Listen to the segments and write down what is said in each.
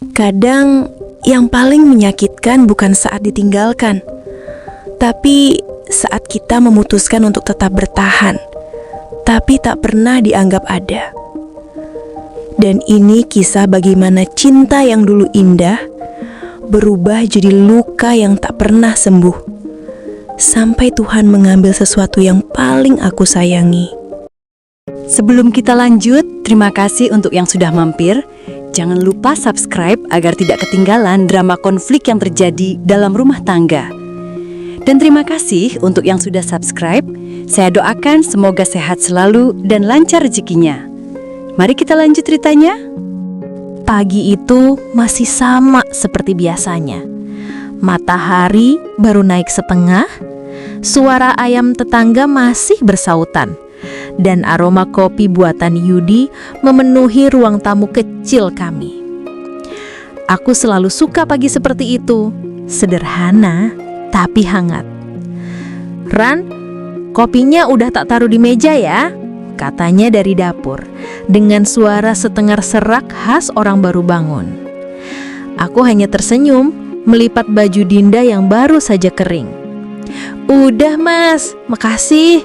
Kadang yang paling menyakitkan bukan saat ditinggalkan, tapi saat kita memutuskan untuk tetap bertahan, tapi tak pernah dianggap ada. Dan ini kisah bagaimana cinta yang dulu indah berubah jadi luka yang tak pernah sembuh, sampai Tuhan mengambil sesuatu yang paling aku sayangi. Sebelum kita lanjut, terima kasih untuk yang sudah mampir. Jangan lupa subscribe agar tidak ketinggalan drama konflik yang terjadi dalam rumah tangga. Dan terima kasih untuk yang sudah subscribe. Saya doakan semoga sehat selalu dan lancar rezekinya. Mari kita lanjut ceritanya. Pagi itu masih sama seperti biasanya. Matahari baru naik setengah, suara ayam tetangga masih bersautan, dan aroma kopi buatan Yudi memenuhi ruang tamu kecil kami. Aku selalu suka pagi seperti itu, sederhana tapi hangat. "Ran, kopinya udah tak taruh di meja ya?" katanya dari dapur, dengan suara setengah serak khas orang baru bangun. Aku hanya tersenyum, melipat baju Dinda yang baru saja kering. "Udah mas, makasih.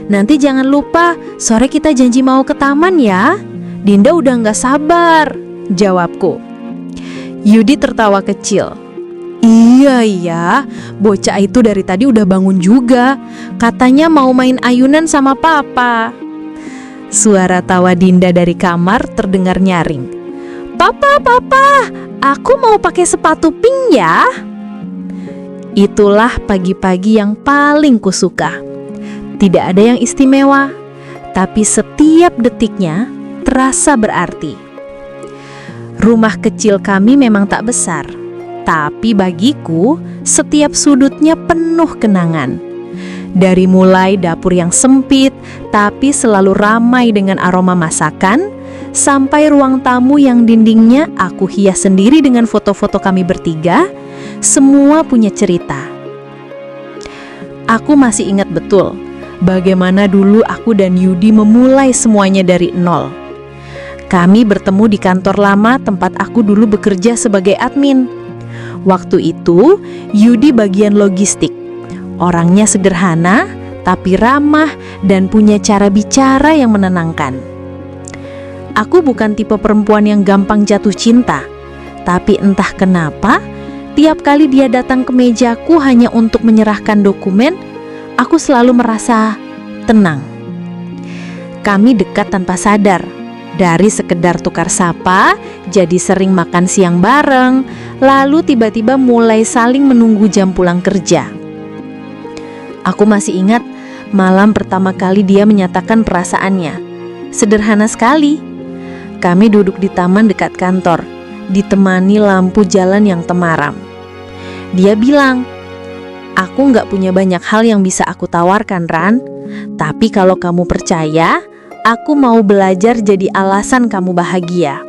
Nanti jangan lupa, sore kita janji mau ke taman ya. Dinda udah gak sabar," jawabku. Yudi tertawa kecil. Iya, bocah itu dari tadi udah bangun juga. Katanya mau main ayunan sama papa." Suara tawa Dinda dari kamar terdengar nyaring. Papa, aku mau pakai sepatu pink ya." Itulah pagi-pagi yang paling kusuka. Tidak ada yang istimewa, tapi setiap detiknya terasa berarti. Rumah kecil kami memang tak besar, tapi bagiku setiap sudutnya penuh kenangan. Dari mulai dapur yang sempit, tapi selalu ramai dengan aroma masakan, sampai ruang tamu yang dindingnya aku hias sendiri dengan foto-foto kami bertiga, semua punya cerita. Aku masih ingat betul bagaimana dulu aku dan Yudi memulai semuanya dari nol. Kami bertemu di kantor lama tempat aku dulu bekerja sebagai admin. Waktu itu, Yudi bagian logistik. Orangnya sederhana, tapi ramah dan punya cara bicara yang menenangkan. Aku bukan tipe perempuan yang gampang jatuh cinta, tapi entah kenapa, tiap kali dia datang ke mejaku hanya untuk menyerahkan dokumen, aku selalu merasa tenang. Kami dekat tanpa sadar. Dari sekedar tukar sapa, jadi sering makan siang bareng, lalu tiba-tiba mulai saling menunggu jam pulang kerja. Aku masih ingat malam pertama kali dia menyatakan perasaannya. Sederhana sekali. Kami duduk di taman dekat kantor, ditemani lampu jalan yang temaram. Dia bilang, "Aku nggak punya banyak hal yang bisa aku tawarkan, Ran. Tapi kalau kamu percaya, aku mau belajar jadi alasan kamu bahagia."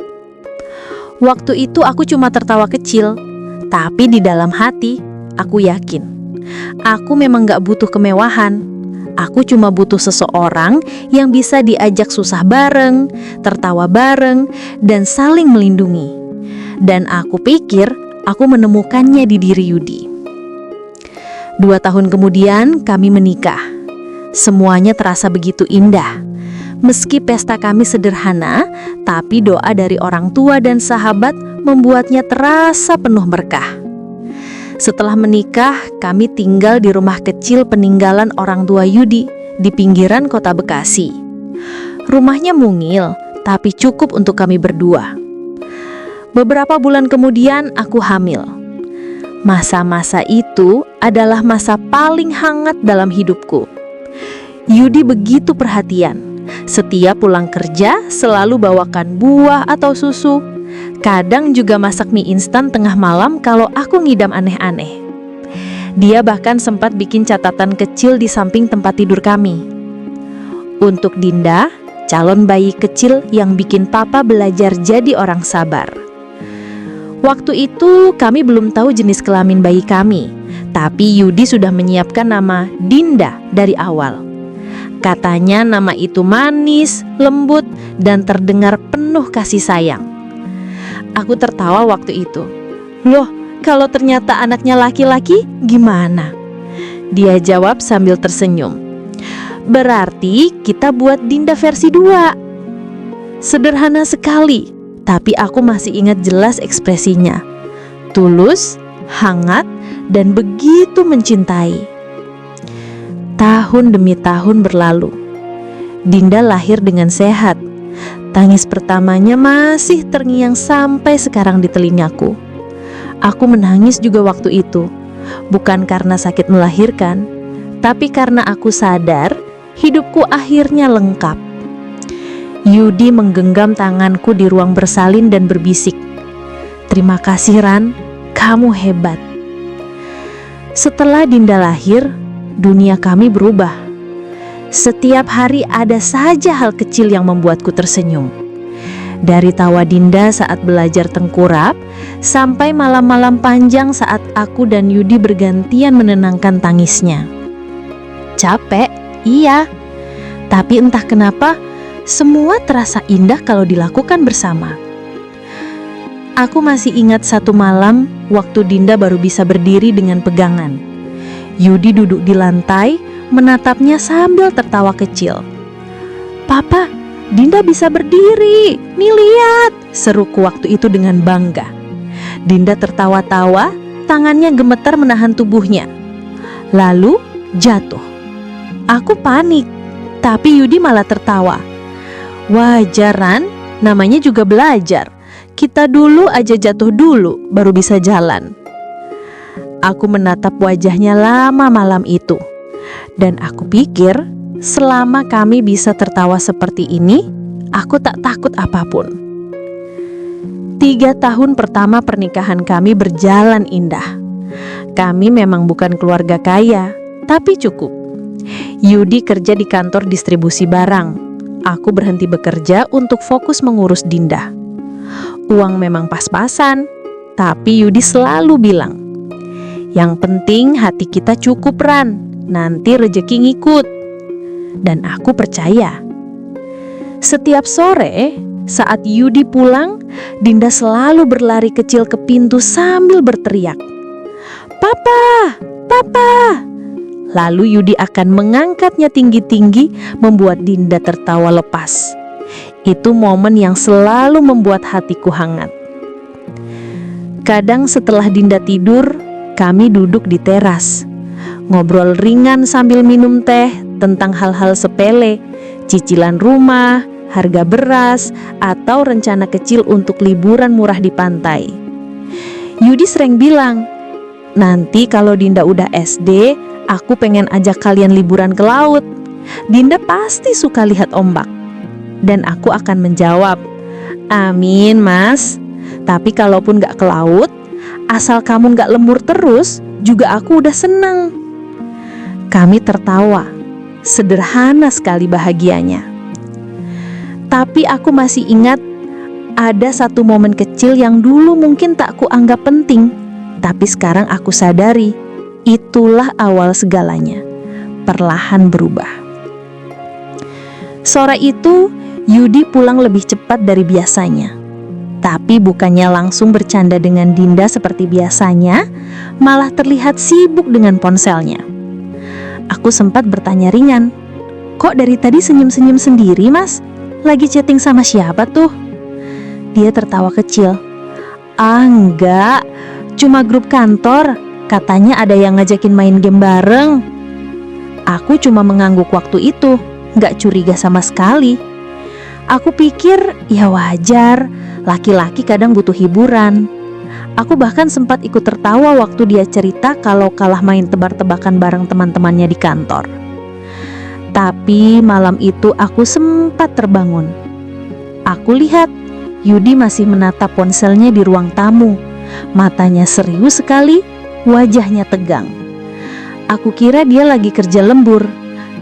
Waktu itu aku cuma tertawa kecil, tapi di dalam hati aku yakin aku memang gak butuh kemewahan. Aku cuma butuh seseorang yang bisa diajak susah bareng, tertawa bareng, dan saling melindungi. Dan aku pikir aku menemukannya di diri Yudi. 2 tahun kemudian kami menikah. Semuanya terasa begitu indah. Meski pesta kami sederhana, tapi doa dari orang tua dan sahabat membuatnya terasa penuh berkah. Setelah menikah, kami tinggal di rumah kecil peninggalan orang tua Yudi di pinggiran kota Bekasi. Rumahnya mungil, tapi cukup untuk kami berdua. Beberapa bulan kemudian aku hamil. Masa-masa itu adalah masa paling hangat dalam hidupku. Yudi begitu perhatian. Setiap pulang kerja selalu bawakan buah atau susu. Kadang juga masak mie instan tengah malam kalau aku ngidam aneh-aneh. Dia bahkan sempat bikin catatan kecil di samping tempat tidur kami. Untuk Dinda, calon bayi kecil yang bikin papa belajar jadi orang sabar. Waktu itu kami belum tahu jenis kelamin bayi kami, tapi Yudi sudah menyiapkan nama Dinda dari awal. Katanya nama itu manis, lembut, dan terdengar penuh kasih sayang. Aku tertawa waktu itu. Loh, kalau ternyata anaknya laki-laki, gimana? Dia jawab sambil tersenyum. Berarti kita buat Dinda versi 2. Sederhana sekali, tapi aku masih ingat jelas ekspresinya. Tulus, hangat, dan begitu mencintai. Tahun demi tahun berlalu. Dinda lahir dengan sehat. Tangis pertamanya masih terngiang sampai sekarang di telingaku. Aku menangis juga waktu itu, bukan karena sakit melahirkan, tapi karena aku sadar hidupku akhirnya lengkap. Yudi menggenggam tanganku di ruang bersalin dan berbisik, "Terima kasih Ran, kamu hebat." Setelah Dinda lahir, dunia kami berubah. Setiap hari ada saja hal kecil yang membuatku tersenyum. Dari tawa Dinda saat belajar tengkurap, sampai malam-malam panjang saat aku dan Yudi bergantian menenangkan tangisnya. Capek, iya. Tapi entah kenapa, semua terasa indah kalau dilakukan bersama. Aku masih ingat satu malam waktu Dinda baru bisa berdiri dengan pegangan. Yudi duduk di lantai, menatapnya sambil tertawa kecil. "Papa, Dinda bisa berdiri, nih lihat," seruku waktu itu dengan bangga. Dinda tertawa-tawa, tangannya gemetar menahan tubuhnya. Lalu jatuh. Aku panik, tapi Yudi malah tertawa. "Wajar Ran, namanya juga belajar. Kita dulu aja jatuh dulu, baru bisa jalan." Aku menatap wajahnya lama malam itu. Dan aku pikir, selama kami bisa tertawa seperti ini, aku tak takut apapun. 3 tahun pertama pernikahan kami berjalan indah. Kami memang bukan keluarga kaya, tapi cukup. Yudi kerja di kantor distribusi barang. Aku berhenti bekerja untuk fokus mengurus Dinda. Uang memang pas-pasan, tapi Yudi selalu bilang, "Yang penting hati kita cukup Ran, nanti rejeki ngikut." Dan aku percaya. Setiap sore saat Yudi pulang, Dinda selalu berlari kecil ke pintu sambil berteriak, "Papa, Papa!" Lalu Yudi akan mengangkatnya tinggi-tinggi, membuat Dinda tertawa lepas. Itu momen yang selalu membuat hatiku hangat. Kadang setelah Dinda tidur, kami duduk di teras, ngobrol ringan sambil minum teh tentang hal-hal sepele, cicilan rumah, harga beras, atau rencana kecil untuk liburan murah di pantai. Yudi sering bilang, "Nanti kalau Dinda udah SD, aku pengen ajak kalian liburan ke laut. Dinda pasti suka lihat ombak." Dan aku akan menjawab, "Amin Mas, tapi kalaupun gak ke laut, asal kamu gak lembur terus, juga aku udah seneng." Kami tertawa, sederhana sekali bahagianya. Tapi aku masih ingat ada satu momen kecil yang dulu mungkin tak kuanggap penting, tapi sekarang aku sadari itulah awal segalanya, perlahan berubah. Sore itu Yudi pulang lebih cepat dari biasanya. Tapi bukannya langsung bercanda dengan Dinda seperti biasanya, malah terlihat sibuk dengan ponselnya. Aku sempat bertanya ringan, "Kok dari tadi senyum-senyum sendiri Mas? Lagi chatting sama siapa tuh?" Dia tertawa kecil. "Ah enggak, cuma grup kantor, katanya ada yang ngajakin main game bareng." Aku cuma mengangguk waktu itu, gak curiga sama sekali. Aku pikir ya wajar, laki-laki kadang butuh hiburan. Aku bahkan sempat ikut tertawa waktu dia cerita kalau kalah main tebak-tebakan bareng teman-temannya di kantor. Tapi malam itu aku sempat terbangun. Aku lihat Yudi masih menatap ponselnya di ruang tamu. Matanya serius sekali, wajahnya tegang. Aku kira dia lagi kerja lembur,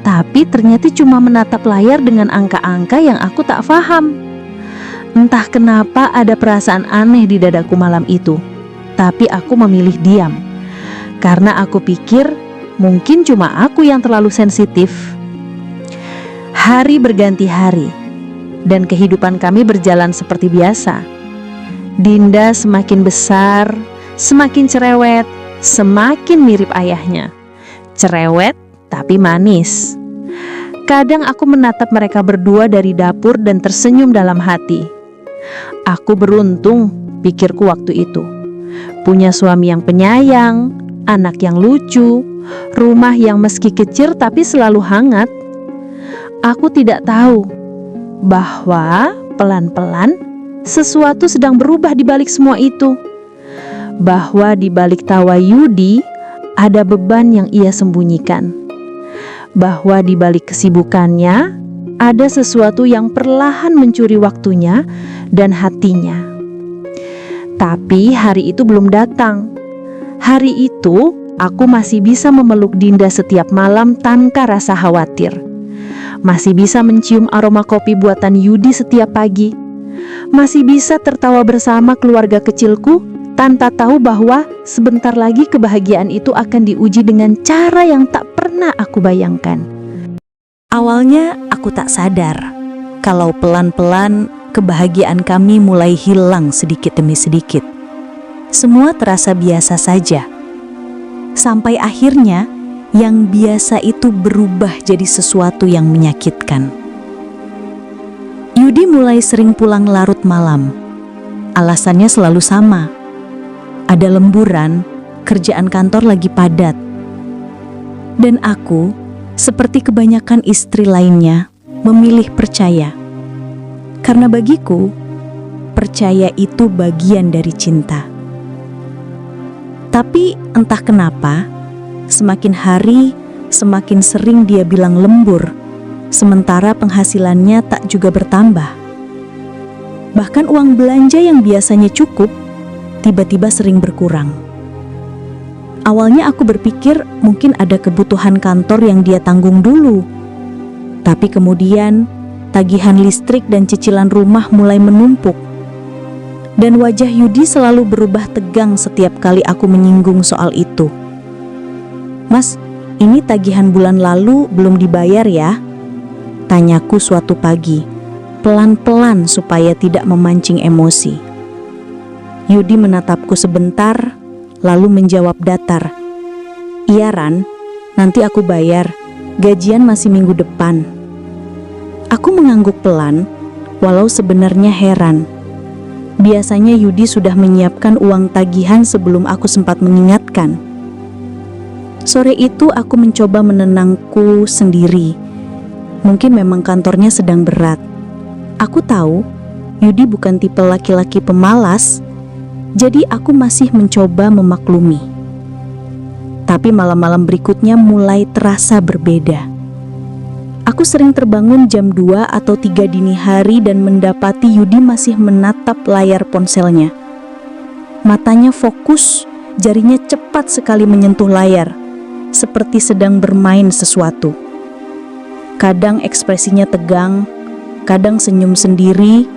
tapi ternyata cuma menatap layar dengan angka-angka yang aku tak paham. Entah kenapa ada perasaan aneh di dadaku malam itu, tapi aku memilih diam. Karena aku pikir mungkin cuma aku yang terlalu sensitif. Hari berganti hari, dan kehidupan kami berjalan seperti biasa. Dinda semakin besar, semakin cerewet, semakin mirip ayahnya. Cerewet tapi manis. Kadang aku menatap mereka berdua dari dapur dan tersenyum dalam hati. Aku beruntung, pikirku waktu itu. Punya suami yang penyayang, anak yang lucu, rumah yang meski kecil tapi selalu hangat. Aku tidak tahu bahwa pelan-pelan sesuatu sedang berubah di balik semua itu. Bahwa di balik tawa Yudi ada beban yang ia sembunyikan. Bahwa di balik kesibukannya ada sesuatu yang perlahan mencuri waktunya dan hatinya. Tapi hari itu belum datang. Hari itu aku masih bisa memeluk Dinda setiap malam tanpa rasa khawatir. Masih bisa mencium aroma kopi buatan Yudi setiap pagi. Masih bisa tertawa bersama keluarga kecilku tanpa tahu bahwa sebentar lagi kebahagiaan itu akan diuji dengan cara yang tak pernah aku bayangkan. Awalnya aku tak sadar kalau pelan-pelan kebahagiaan kami mulai hilang sedikit demi sedikit. Semua terasa biasa saja. Sampai akhirnya yang biasa itu berubah jadi sesuatu yang menyakitkan. Yudi mulai sering pulang larut malam. Alasannya selalu sama. Ada lemburan, kerjaan kantor lagi padat. Dan aku, seperti kebanyakan istri lainnya, memilih percaya. Karena bagiku, percaya itu bagian dari cinta. Tapi entah kenapa, semakin hari, semakin sering dia bilang lembur, sementara penghasilannya tak juga bertambah. Bahkan uang belanja yang biasanya cukup, tiba-tiba sering berkurang. Awalnya aku berpikir mungkin ada kebutuhan kantor yang dia tanggung dulu. Tapi kemudian, tagihan listrik dan cicilan rumah mulai menumpuk. Dan wajah Yudi selalu berubah tegang setiap kali aku menyinggung soal itu. "Mas, ini tagihan bulan lalu belum dibayar ya?" Tanyaku suatu pagi, pelan-pelan supaya tidak memancing emosi. Yudi menatapku sebentar, lalu menjawab datar, "Iya Ran, nanti aku bayar, gajian masih minggu depan." Aku mengangguk pelan, walau sebenarnya heran. Biasanya Yudi sudah menyiapkan uang tagihan sebelum aku sempat mengingatkan. Sore itu aku mencoba menenangku sendiri. Mungkin memang kantornya sedang berat. Aku tahu Yudi bukan tipe laki-laki pemalas, jadi aku masih mencoba memaklumi. Tapi malam-malam berikutnya mulai terasa berbeda. Aku sering terbangun jam 2 atau 3 dini hari dan mendapati Yudi masih menatap layar ponselnya. Matanya fokus, jarinya cepat sekali menyentuh layar, seperti sedang bermain sesuatu. Kadang ekspresinya tegang, kadang senyum sendiri,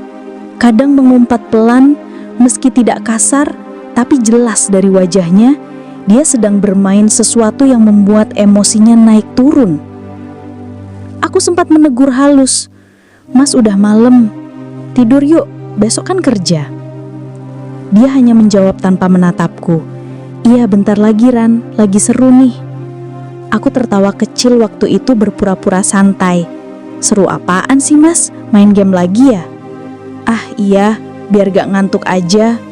kadang mengumpat pelan, meski tidak kasar, tapi jelas dari wajahnya, dia sedang bermain sesuatu yang membuat emosinya naik turun. Aku sempat menegur halus, "Mas udah malam, tidur yuk, besok kan kerja." Dia hanya menjawab tanpa menatapku, "Iya bentar lagi Ran, lagi seru nih." Aku tertawa kecil waktu itu berpura-pura santai. "Seru apaan sih mas? Main game lagi ya?" "Ah iya, biar gak ngantuk aja."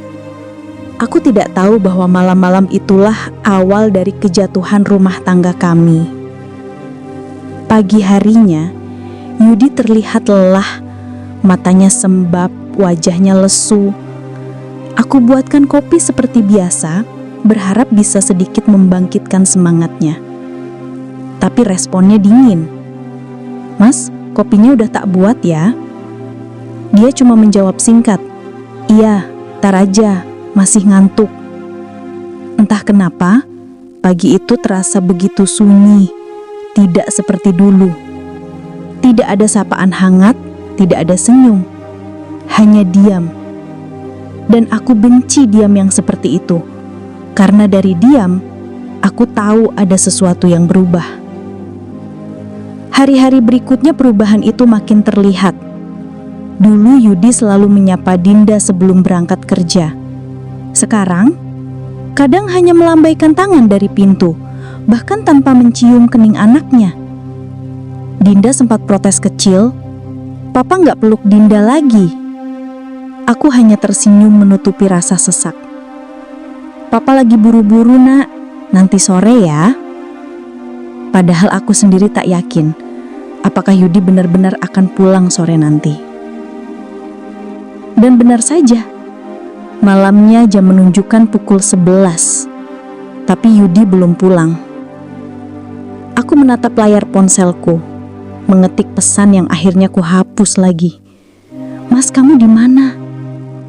Aku tidak tahu bahwa malam-malam itulah awal dari kejatuhan rumah tangga kami. Pagi harinya, Yudi terlihat lelah, matanya sembab, wajahnya lesu. Aku buatkan kopi seperti biasa, berharap bisa sedikit membangkitkan semangatnya. Tapi responnya dingin. "Mas, kopinya udah tak buat ya?" Dia cuma menjawab singkat, "Iya, tar aja, masih ngantuk." Entah kenapa, pagi itu terasa begitu sunyi, tidak seperti dulu. Tidak ada sapaan hangat, tidak ada senyum, hanya diam. Dan aku benci diam yang seperti itu, karena dari diam, aku tahu ada sesuatu yang berubah. Hari-hari berikutnya perubahan itu makin terlihat. Dulu Yudi selalu menyapa Dinda sebelum berangkat kerja. Sekarang, kadang hanya melambaikan tangan dari pintu, bahkan tanpa mencium kening anaknya. Dinda sempat protes kecil, "Papa nggak peluk Dinda lagi." Aku hanya tersenyum menutupi rasa sesak. "Papa lagi buru-buru, Nak. Nanti sore ya." Padahal aku sendiri tak yakin apakah Yudi benar-benar akan pulang sore nanti. Dan benar saja, malamnya jam menunjukkan pukul 11, tapi Yudi belum pulang. Aku menatap layar ponselku, mengetik pesan yang akhirnya ku hapus lagi. "Mas, kamu di mana?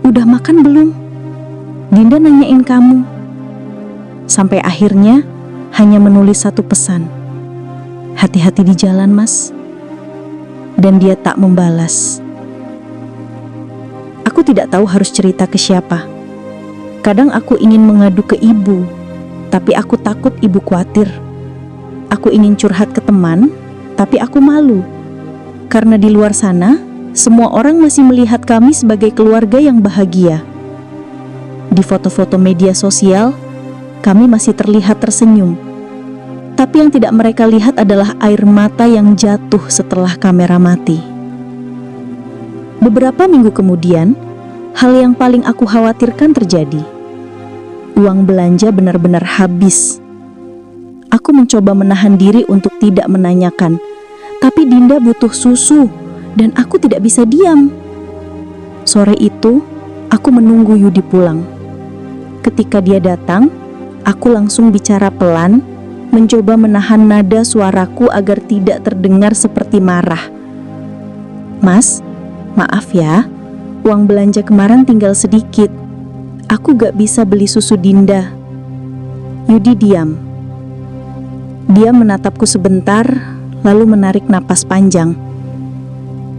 Udah makan belum? Dinda nanyain kamu." Sampai akhirnya hanya menulis satu pesan, "Hati-hati di jalan, Mas." Dan dia tak membalas. Aku tidak tahu harus cerita ke siapa. Kadang aku ingin mengadu ke ibu, tapi aku takut ibu khawatir. Aku ingin curhat ke teman, tapi aku malu. Karena di luar sana, semua orang masih melihat kami sebagai keluarga yang bahagia. Di foto-foto media sosial, kami masih terlihat tersenyum. Tapi yang tidak mereka lihat adalah air mata yang jatuh setelah kamera mati. Beberapa minggu kemudian, hal yang paling aku khawatirkan terjadi. Uang belanja benar-benar habis. Aku mencoba menahan diri untuk tidak menanyakan, tapi Dinda butuh susu dan aku tidak bisa diam. Sore itu, aku menunggu Yudi pulang. Ketika dia datang, aku langsung bicara pelan, mencoba menahan nada suaraku agar tidak terdengar seperti marah. "Mas, maaf ya, uang belanja kemarin tinggal sedikit. Aku gak bisa beli susu Dinda." Yudi diam. Dia menatapku sebentar, lalu menarik napas panjang.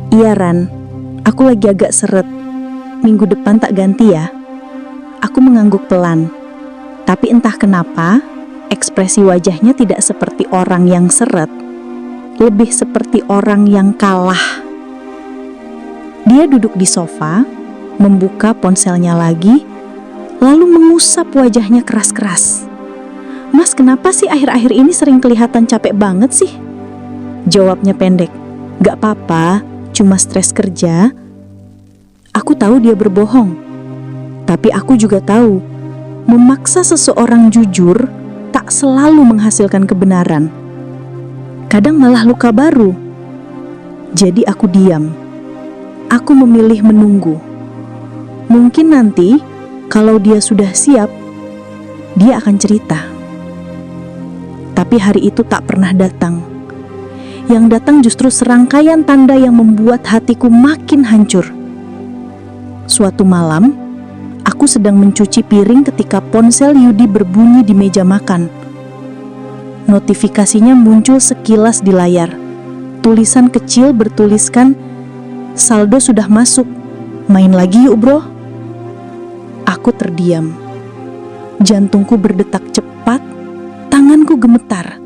"Iya Ran, aku lagi agak seret. Minggu depan tak ganti ya." Aku mengangguk pelan. Tapi entah kenapa, ekspresi wajahnya tidak seperti orang yang seret, lebih seperti orang yang kalah. Dia duduk di sofa, membuka ponselnya lagi, lalu mengusap wajahnya keras-keras. "Mas, kenapa sih akhir-akhir ini sering kelihatan capek banget sih?" Jawabnya pendek, "Gak apa-apa, cuma stres kerja." Aku tahu dia berbohong, tapi aku juga tahu memaksa seseorang jujur tak selalu menghasilkan kebenaran. Kadang malah luka baru. Jadi aku diam. Aku memilih menunggu. Mungkin nanti, kalau dia sudah siap, dia akan cerita. Tapi hari itu tak pernah datang. Yang datang justru serangkaian tanda yang membuat hatiku makin hancur. Suatu malam, aku sedang mencuci piring ketika ponsel Yudi berbunyi di meja makan. Notifikasinya muncul sekilas di layar. Tulisan kecil bertuliskan, "Saldo sudah masuk. Main lagi yuk bro." Aku terdiam. Jantungku berdetak cepat, tanganku gemetar.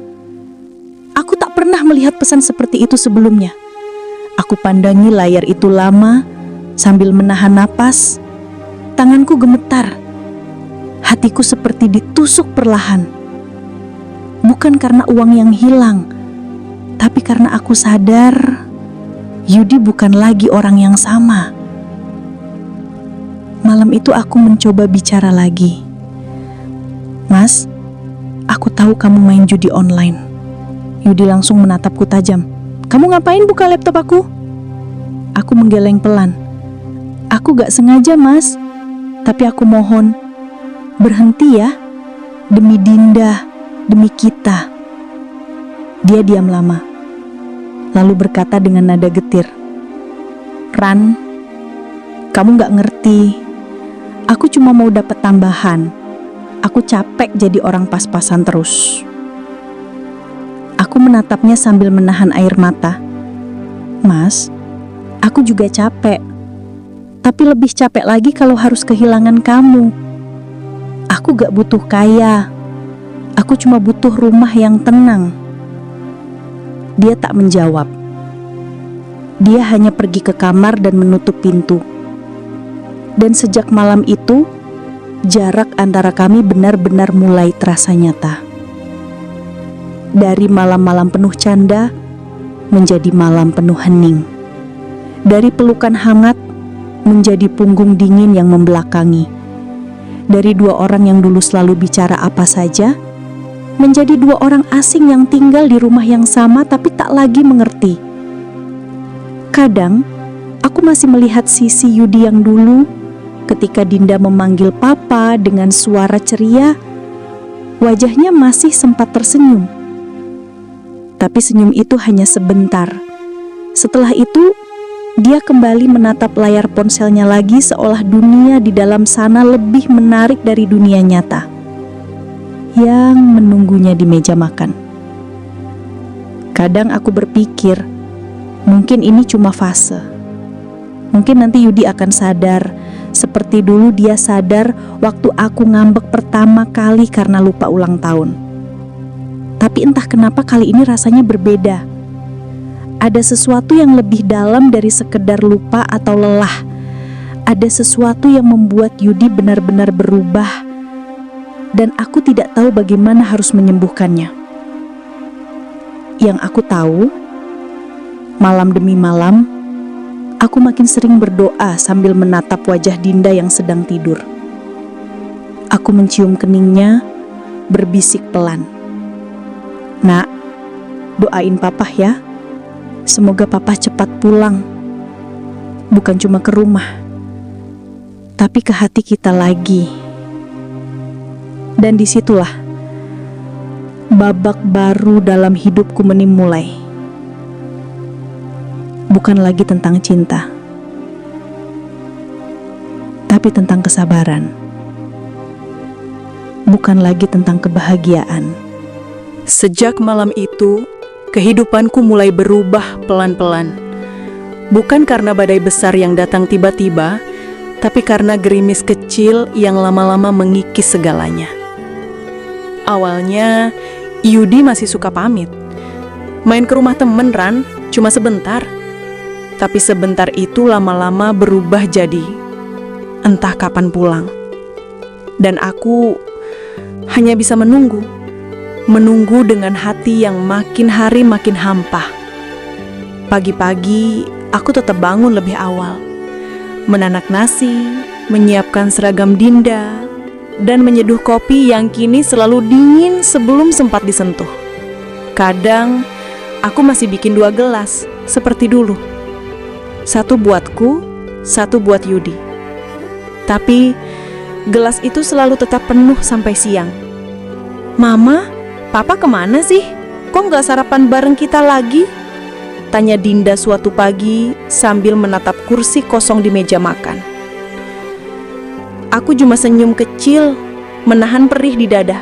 Aku tak pernah melihat pesan seperti itu sebelumnya. Aku pandangi layar itu lama, sambil menahan napas. Tanganku gemetar. Hatiku seperti ditusuk perlahan. Bukan karena uang yang hilang, tapi karena aku sadar Yudi bukan lagi orang yang sama. Malam itu aku mencoba bicara lagi. "Mas, aku tahu kamu main judi online." Yudi langsung menatapku tajam. "Kamu ngapain buka laptop aku?" Aku menggeleng pelan. "Aku gak sengaja, Mas. Tapi aku mohon, berhenti ya. Demi Dinda, demi kita." Dia diam lama, lalu berkata dengan nada getir, "Ran, kamu gak ngerti. Aku cuma mau dapat tambahan. Aku capek jadi orang pas-pasan terus." Aku menatapnya sambil menahan air mata. "Mas, aku juga capek. Tapi lebih capek lagi kalau harus kehilangan kamu. Aku gak butuh kaya. Aku cuma butuh rumah yang tenang." Dia tak menjawab. Dia hanya pergi ke kamar dan menutup pintu. Dan sejak malam itu, jarak antara kami benar-benar mulai terasa nyata. Dari malam-malam penuh canda menjadi malam penuh hening. Dari pelukan hangat menjadi punggung dingin yang membelakangi. Dari dua orang yang dulu selalu bicara apa saja, menjadi dua orang asing yang tinggal di rumah yang sama tapi tak lagi mengerti. Kadang, aku masih melihat sisi Yudi yang dulu ketika Dinda memanggil Papa dengan suara ceria. Wajahnya masih sempat tersenyum. Tapi senyum itu hanya sebentar. Setelah itu, dia kembali menatap layar ponselnya lagi seolah dunia di dalam sana lebih menarik dari dunia nyata yang menunggunya di meja makan. Kadang aku berpikir, mungkin ini cuma fase. Mungkin nanti Yudi akan sadar, seperti dulu dia sadar waktu aku ngambek pertama kali karena lupa ulang tahun. Tapi entah kenapa kali ini rasanya berbeda. Ada sesuatu yang lebih dalam dari sekedar lupa atau lelah. Ada sesuatu yang membuat Yudi benar-benar berubah. Dan aku tidak tahu bagaimana harus menyembuhkannya. Yang aku tahu, malam demi malam, aku makin sering berdoa sambil menatap wajah Dinda yang sedang tidur. Aku mencium keningnya, berbisik pelan. Nak, doain Papa ya. Semoga Papa cepat pulang. Bukan cuma ke rumah, tapi ke hati kita lagi. Dan disitulah babak baru dalam hidupku mulai. Bukan lagi tentang cinta, tapi tentang kesabaran. Bukan lagi tentang kebahagiaan. Sejak malam itu, kehidupanku mulai berubah pelan-pelan. Bukan karena badai besar yang datang tiba-tiba, tapi karena gerimis kecil yang lama-lama mengikis segalanya. Awalnya, Yudi masih suka pamit. Main ke rumah temen, Ran, cuma sebentar. Tapi sebentar itu lama-lama berubah jadi entah kapan pulang. Dan aku hanya bisa menunggu dengan hati yang makin hari makin hampa. Pagi-pagi, aku tetap bangun lebih awal, menanak nasi, menyiapkan seragam Dinda, dan menyeduh kopi yang kini selalu dingin sebelum sempat disentuh. Kadang, aku masih bikin 2 gelas, seperti dulu. 1 buatku, 1 buat Yudi. Tapi, gelas itu selalu tetap penuh sampai siang. "Mama, Papa kemana sih? Kok nggak sarapan bareng kita lagi?" tanya Dinda suatu pagi sambil menatap kursi kosong di meja makan. Aku cuma senyum kecil, menahan perih di dada.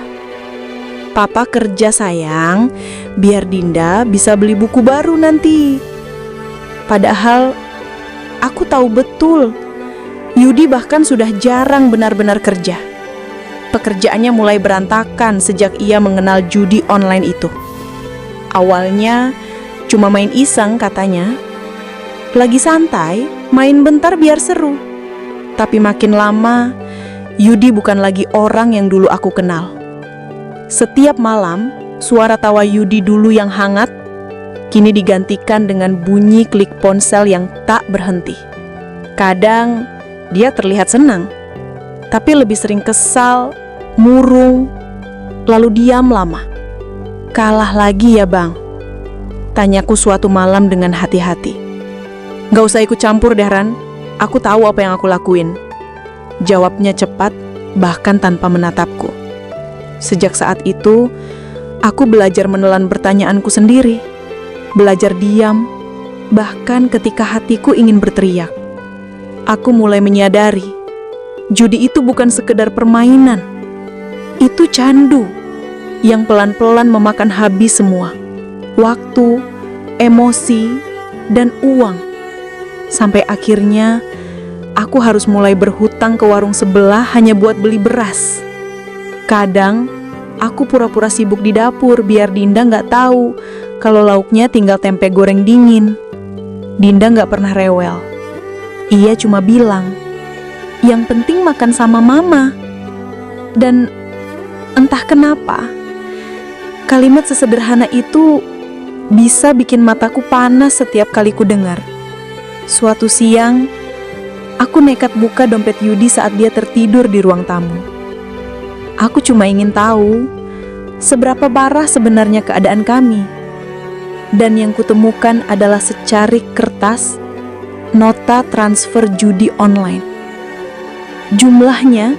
"Papa kerja sayang, biar Dinda bisa beli buku baru nanti." Padahal, aku tahu betul, Yudi bahkan sudah jarang benar-benar kerja. Pekerjaannya mulai berantakan sejak ia mengenal judi online itu. Awalnya cuma main iseng katanya. Lagi santai, main bentar biar seru. Tapi makin lama, Yudi bukan lagi orang yang dulu aku kenal. Setiap malam, suara tawa Yudi dulu yang hangat, kini digantikan dengan bunyi klik ponsel yang tak berhenti. Kadang, dia terlihat senang, tapi lebih sering kesal, murung, lalu diam lama. "Kalah lagi ya bang?" tanyaku suatu malam dengan hati-hati. "Gak usah ikut campur deh Ran, aku tahu apa yang aku lakuin," jawabnya cepat, bahkan tanpa menatapku. Sejak saat itu, aku belajar menelan pertanyaanku sendiri, belajar diam, bahkan ketika hatiku ingin berteriak. Aku mulai menyadari, judi itu bukan sekedar permainan. Itu candu yang pelan-pelan memakan habis semua. Waktu, emosi, dan uang. Sampai akhirnya, aku harus mulai berhutang ke warung sebelah hanya buat beli beras. Kadang, aku pura-pura sibuk di dapur biar Dinda nggak tahu kalau lauknya tinggal tempe goreng dingin. Dinda nggak pernah rewel. Ia cuma bilang, yang penting makan sama mama. Dan entah kenapa, kalimat sesederhana itu bisa bikin mataku panas setiap kali ku dengar. Suatu siang, aku nekat buka dompet Yudi saat dia tertidur di ruang tamu. Aku cuma ingin tahu seberapa parah sebenarnya keadaan kami. Dan yang kutemukan adalah secarik kertas nota transfer judi online. Jumlahnya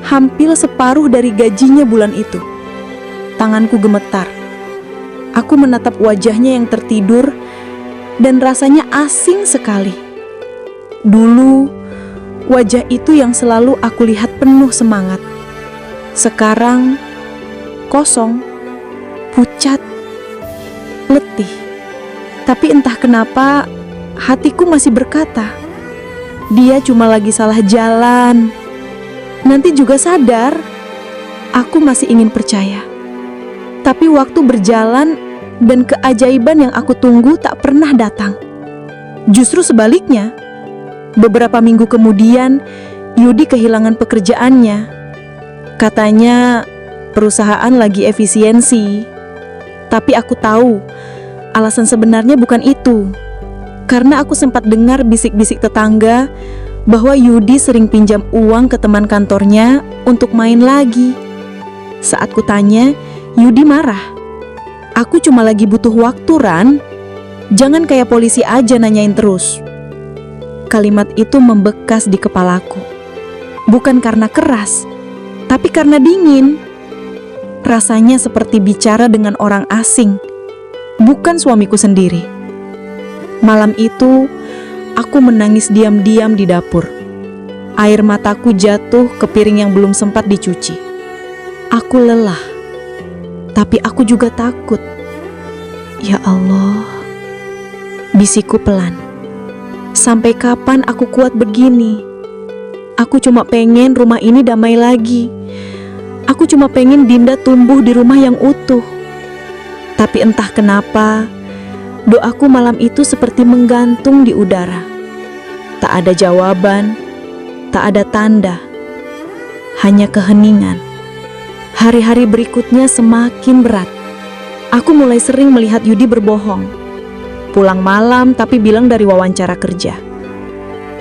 hampir separuh dari gajinya bulan itu. Tanganku gemetar. Aku menatap wajahnya yang tertidur dan rasanya asing sekali. Dulu, wajah itu yang selalu aku lihat penuh semangat. Sekarang, kosong, pucat, letih. Tapi entah kenapa, hatiku masih berkata, dia cuma lagi salah jalan. Nanti juga sadar. Aku masih ingin percaya. Tapi waktu berjalan dan keajaiban yang aku tunggu tak pernah datang. Justru sebaliknya, beberapa minggu kemudian Yudi kehilangan pekerjaannya. Katanya perusahaan lagi efisiensi. Tapi aku tahu alasan sebenarnya bukan itu. Karena aku sempat dengar bisik-bisik tetangga bahwa Yudi sering pinjam uang ke teman kantornya untuk main lagi. Saat ku tanya, Yudi marah. Aku cuma lagi butuh waktu, Ran. Jangan kayak polisi aja nanyain terus. Kalimat itu membekas di kepalaku. Bukan karena keras, tapi karena dingin. Rasanya seperti bicara dengan orang asing, bukan suamiku sendiri. Malam itu, aku menangis diam-diam di dapur. Air mataku jatuh ke piring yang belum sempat dicuci. Aku lelah, tapi aku juga takut. Ya Allah, bisikku pelan. Sampai kapan aku kuat begini? Aku cuma pengen rumah ini damai lagi. Aku cuma pengen Dinda tumbuh di rumah yang utuh. Tapi entah kenapa, doaku malam itu seperti menggantung di udara. Tak ada jawaban, tak ada tanda, hanya keheningan. Hari-hari berikutnya semakin berat. Aku mulai sering melihat Yudi berbohong. Pulang malam tapi bilang dari wawancara kerja.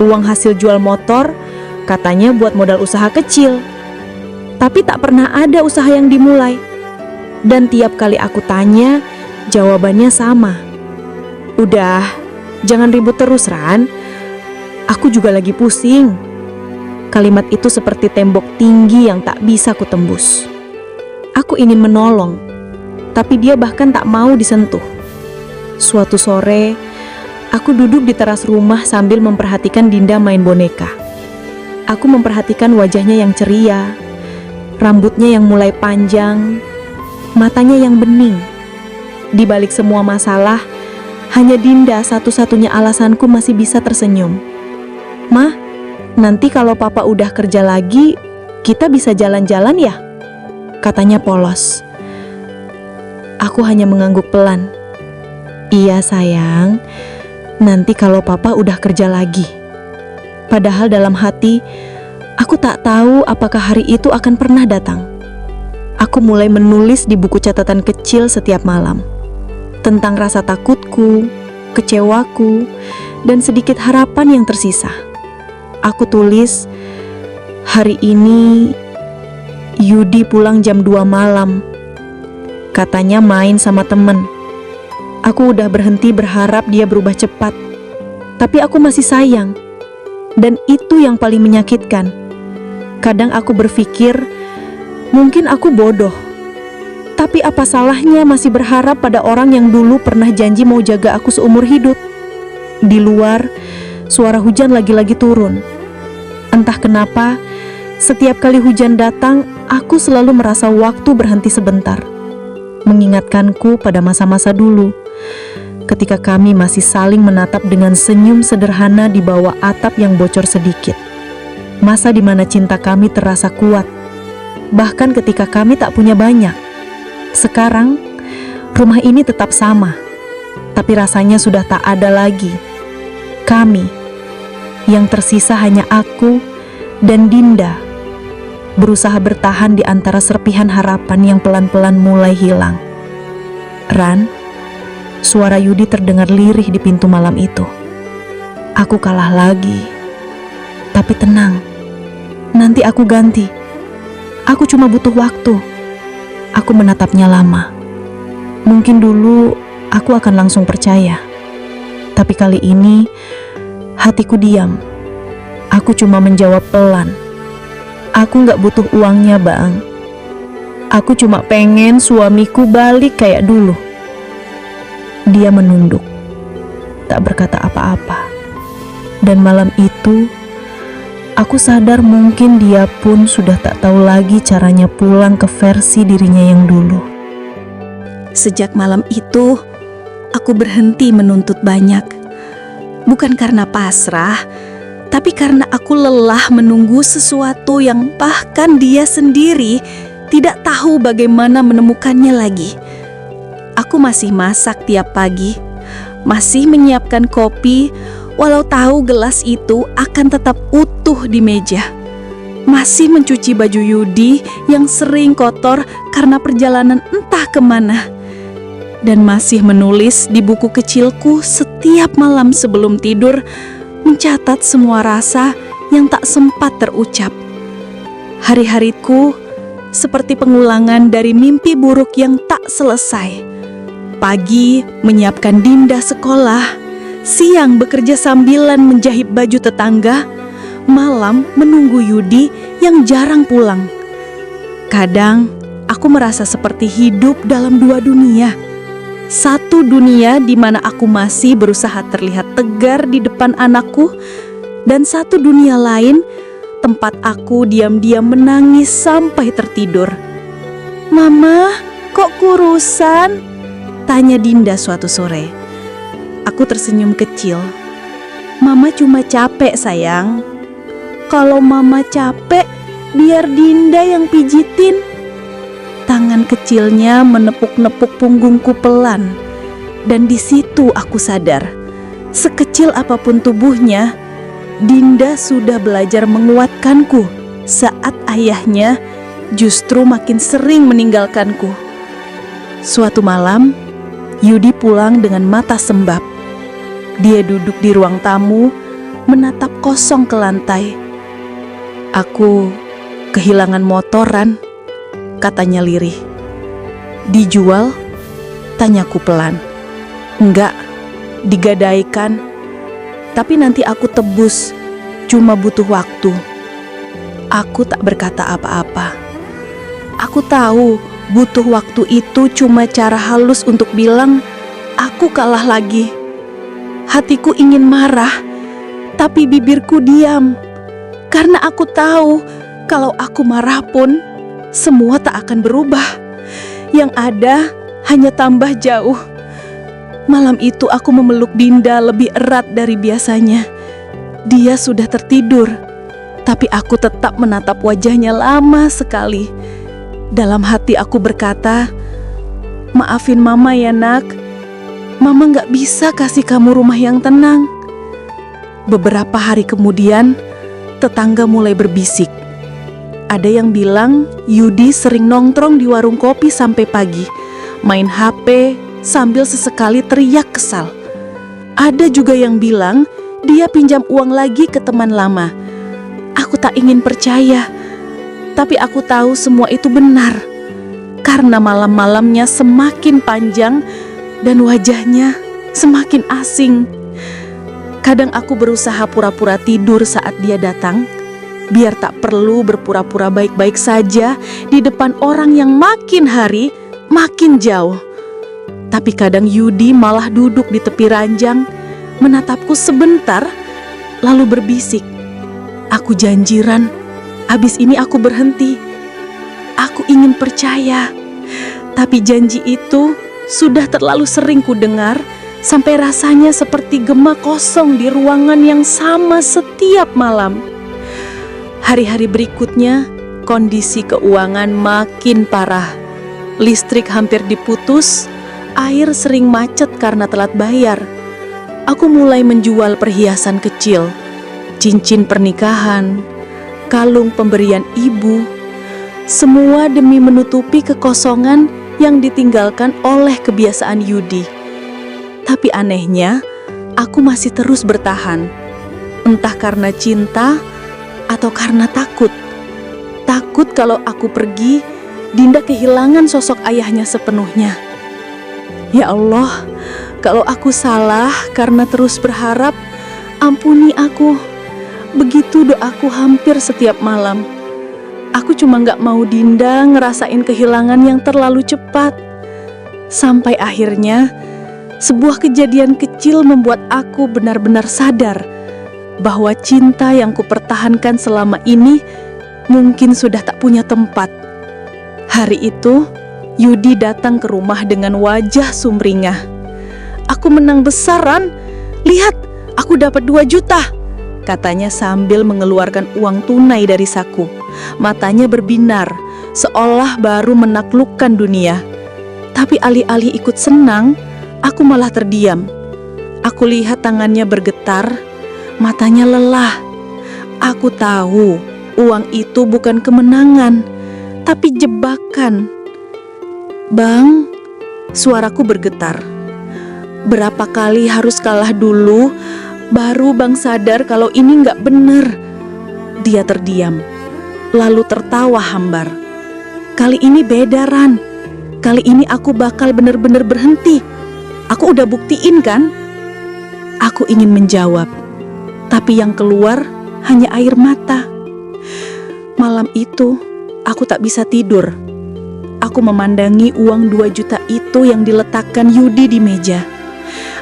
Uang hasil jual motor katanya buat modal usaha kecil. Tapi tak pernah ada usaha yang dimulai. Dan tiap kali aku tanya, jawabannya sama. Udah, jangan ribut terus, Ran. Aku juga lagi pusing. Kalimat itu seperti tembok tinggi yang tak bisa kutembus. Aku ingin menolong, tapi dia bahkan tak mau disentuh. Suatu sore, aku duduk di teras rumah sambil memperhatikan Dinda main boneka. Aku memperhatikan wajahnya yang ceria, rambutnya yang mulai panjang, matanya yang bening. Di balik semua masalah, hanya Dinda satu-satunya alasanku masih bisa tersenyum. "Mah, nanti kalau papa udah kerja lagi, kita bisa jalan-jalan ya?" Katanya polos. Aku hanya mengangguk pelan. "Iya sayang, nanti kalau papa udah kerja lagi." Padahal dalam hati, aku tak tahu apakah hari itu akan pernah datang. Aku mulai menulis di buku catatan kecil setiap malam tentang rasa takutku, kecewaku, dan sedikit harapan yang tersisa. Aku tulis, hari ini Yudi pulang jam 2 malam. Katanya main sama temen. Aku udah berhenti berharap dia berubah cepat. Tapi aku masih sayang. Dan itu yang paling menyakitkan. Kadang aku berpikir, mungkin aku bodoh. Tapi apa salahnya masih berharap pada orang yang dulu pernah janji mau jaga aku seumur hidup? Di luar, suara hujan lagi-lagi turun. Entah kenapa, setiap kali hujan datang, aku selalu merasa waktu berhenti sebentar. Mengingatkanku pada masa-masa dulu, ketika kami masih saling menatap dengan senyum sederhana di bawah atap yang bocor sedikit. Masa di mana cinta kami terasa kuat, bahkan ketika kami tak punya banyak. Sekarang, rumah ini tetap sama, tapi rasanya sudah tak ada lagi. Kami, yang tersisa hanya aku dan Dinda, berusaha bertahan di antara serpihan harapan yang pelan-pelan mulai hilang. Ran, suara Yudi terdengar lirih di pintu malam itu. Aku kalah lagi. Tapi tenang, nanti aku ganti. Aku cuma butuh waktu. Aku menatapnya lama. Mungkin dulu aku akan langsung percaya. Tapi kali ini hatiku diam. Aku cuma menjawab pelan. Aku gak butuh uangnya, Bang. Aku cuma pengen suamiku balik kayak dulu. Dia menunduk, tak berkata apa-apa. Dan malam itu, aku sadar mungkin dia pun sudah tak tahu lagi caranya pulang ke versi dirinya yang dulu. Sejak malam itu, aku berhenti menuntut banyak. Bukan karena pasrah, tapi karena aku lelah menunggu sesuatu yang bahkan dia sendiri tidak tahu bagaimana menemukannya lagi. Aku masih masak tiap pagi, masih menyiapkan kopi, walau tahu gelas itu akan tetap utuh di meja. Masih mencuci baju Yudi yang sering kotor karena perjalanan entah kemana. Dan masih menulis di buku kecilku setiap malam sebelum tidur, mencatat semua rasa yang tak sempat terucap. Hari-hariku seperti pengulangan dari mimpi buruk yang tak selesai. Pagi menyiapkan Dinda sekolah, siang bekerja sambilan menjahit baju tetangga, malam menunggu Yudi yang jarang pulang. Kadang aku merasa seperti hidup dalam dua dunia. Satu dunia di mana aku masih berusaha terlihat tegar di depan anakku, dan satu dunia lain tempat aku diam-diam menangis sampai tertidur. "Mama, kok kurusan?" tanya Dinda suatu sore. Aku tersenyum kecil. "Mama cuma capek, sayang." "Kalau Mama capek, biar Dinda yang pijitin." Tangan kecilnya menepuk-nepuk punggungku pelan. Dan di situ aku sadar, sekecil apapun tubuhnya, Dinda sudah belajar menguatkanku saat ayahnya justru makin sering meninggalkanku. Suatu malam, Yudi pulang dengan mata sembab. Dia duduk di ruang tamu, menatap kosong ke lantai. "Aku kehilangan motoran," katanya lirih. "Dijual?" tanyaku pelan. "Enggak, digadaikan. Tapi nanti aku tebus, cuma butuh waktu." Aku tak berkata apa-apa. Aku tahu butuh waktu itu cuma cara halus untuk bilang aku kalah lagi. Hatiku ingin marah, tapi bibirku diam. Karena aku tahu kalau aku marah pun semua tak akan berubah. Yang ada hanya tambah jauh. Malam itu aku memeluk Dinda lebih erat dari biasanya. Dia sudah tertidur, tapi aku tetap menatap wajahnya lama sekali. Dalam hati aku berkata, "Maafin Mama ya nak, Mama gak bisa kasih kamu rumah yang tenang." Beberapa hari kemudian, tetangga mulai berbisik. Ada yang bilang Yudi sering nongkrong di warung kopi sampai pagi, main HP sambil sesekali teriak kesal. Ada juga yang bilang dia pinjam uang lagi ke teman lama. Aku tak ingin percaya, tapi aku tahu semua itu benar. Karena malam-malamnya semakin panjang dan wajahnya semakin asing. Kadang aku berusaha pura-pura tidur saat dia datang, biar tak perlu berpura-pura baik-baik saja di depan orang yang makin hari makin jauh. Tapi kadang Yudi malah duduk di tepi ranjang, menatapku sebentar, lalu berbisik, "Aku janjiran, abis ini aku berhenti. Aku ingin percaya." Tapi janji itu sudah terlalu sering ku dengar, sampai rasanya seperti gema kosong di ruangan yang sama setiap malam. Hari-hari berikutnya, kondisi keuangan makin parah. Listrik hampir diputus, air sering macet karena telat bayar. Aku mulai menjual perhiasan kecil, cincin pernikahan, kalung pemberian ibu, semua demi menutupi kekosongan yang ditinggalkan oleh kebiasaan Yudi. Tapi anehnya, aku masih terus bertahan, entah karena cinta atau karena takut. Takut kalau aku pergi, Dinda kehilangan sosok ayahnya sepenuhnya. Ya Allah, kalau aku salah karena terus berharap, ampuni aku. Begitu doaku hampir setiap malam. Aku cuma gak mau Dinda ngerasain kehilangan yang terlalu cepat. Sampai akhirnya, sebuah kejadian kecil membuat aku benar-benar sadar bahwa cinta yang kupertahankan selama ini mungkin sudah tak punya tempat. Hari itu, Yudi datang ke rumah dengan wajah sumringah. "Aku menang besaran. Lihat, aku dapat 2 juta," katanya sambil mengeluarkan uang tunai dari saku. Matanya berbinar, seolah baru menaklukkan dunia. Tapi alih-alih ikut senang, aku malah terdiam. Aku lihat tangannya bergetar, matanya lelah. Aku tahu uang itu bukan kemenangan, tapi jebakan. "Bang," suaraku bergetar. "Berapa kali harus kalah dulu, baru Bang sadar kalau ini nggak bener?" Dia terdiam, lalu tertawa hambar. "Kali ini beda, Ran. Kali ini aku bakal bener-bener berhenti. Aku udah buktiin kan?" Aku ingin menjawab, tapi yang keluar hanya air mata. Malam itu, aku tak bisa tidur. Aku memandangi uang 2 juta itu yang diletakkan Yudi di meja.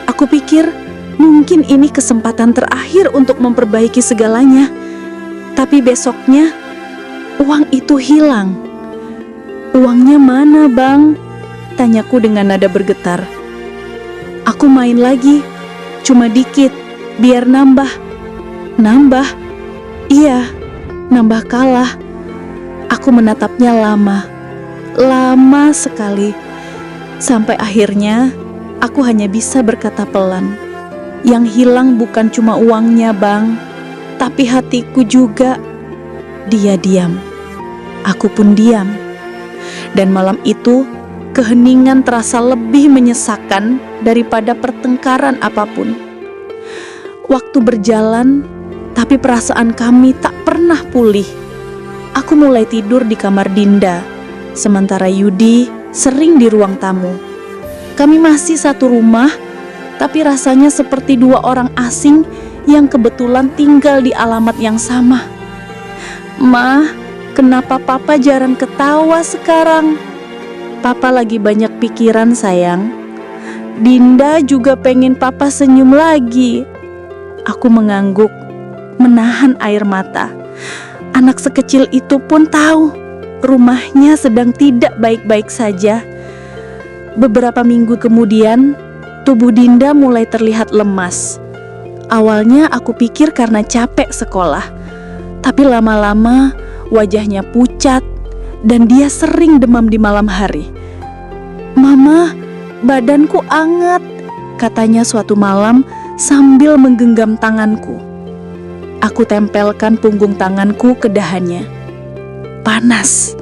Aku pikir mungkin ini kesempatan terakhir untuk memperbaiki segalanya. Tapi besoknya, uang itu hilang. "Uangnya mana, Bang?" tanyaku dengan nada bergetar. "Aku main lagi, cuma dikit, biar nambah." "Nambah?" "Iya, nambah kalah." Aku menatapnya lama sekali. Sampai akhirnya, aku hanya bisa berkata pelan, "Yang hilang bukan cuma uangnya, Bang, tapi hatiku juga." Dia diam. Aku pun diam. Dan malam itu, keheningan terasa lebih menyesakkan daripada pertengkaran apapun. Waktu berjalan, tapi perasaan kami tak pernah pulih. Aku mulai tidur di kamar Dinda, sementara Yudi sering di ruang tamu. Kami masih satu rumah, tapi rasanya seperti 2 orang asing yang kebetulan tinggal di alamat yang sama. "Ma, kenapa Papa jarang ketawa sekarang?" "Papa lagi banyak pikiran, sayang. Dinda juga pengen Papa senyum lagi." Aku mengangguk, menahan air mata. Anak sekecil itu pun tahu rumahnya sedang tidak baik-baik saja. Beberapa minggu kemudian, tubuh Dinda mulai terlihat lemas. Awalnya aku pikir karena capek sekolah, tapi lama-lama wajahnya pucat dan dia sering demam di malam hari. "Mama, badanku anget," katanya suatu malam sambil menggenggam tanganku. Aku tempelkan punggung tanganku ke dahannya. Panas.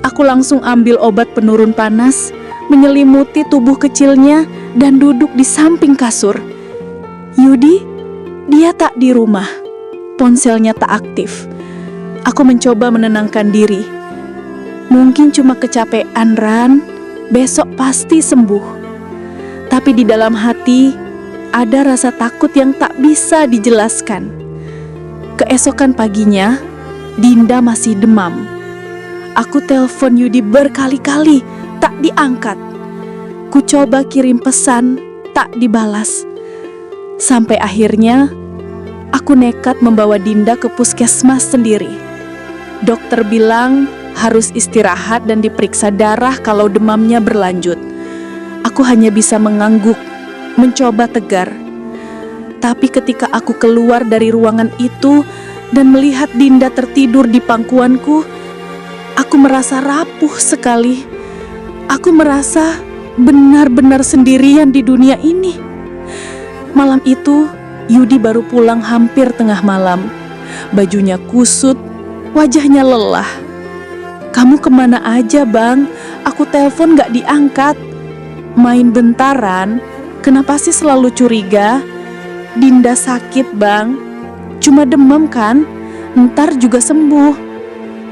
Aku langsung ambil obat penurun panas, menyelimuti tubuh kecilnya dan duduk di samping kasur. Yudi, dia tak di rumah. Ponselnya tak aktif. Aku mencoba menenangkan diri. "Mungkin cuma kecapean, Ran. Besok pasti sembuh." Tapi di dalam hati ada rasa takut yang tak bisa dijelaskan. Keesokan paginya, Dinda masih demam. Aku telepon Yudi berkali-kali, tak diangkat. Ku coba kirim pesan, tak dibalas. Sampai akhirnya, aku nekat membawa Dinda ke puskesmas sendiri. Dokter bilang harus istirahat dan diperiksa darah kalau demamnya berlanjut. Aku hanya bisa mengangguk, mencoba tegar. Tapi ketika aku keluar dari ruangan itu dan melihat Dinda tertidur di pangkuanku, aku merasa rapuh sekali. Aku merasa benar-benar sendirian di dunia ini. Malam itu, Yudi baru pulang hampir tengah malam. Bajunya kusut, wajahnya lelah. "Kamu kemana aja, Bang? Aku telepon gak diangkat." "Main bentaran? Kenapa sih selalu curiga?" "Dinda sakit, Bang. Cuma demam kan? Ntar juga sembuh."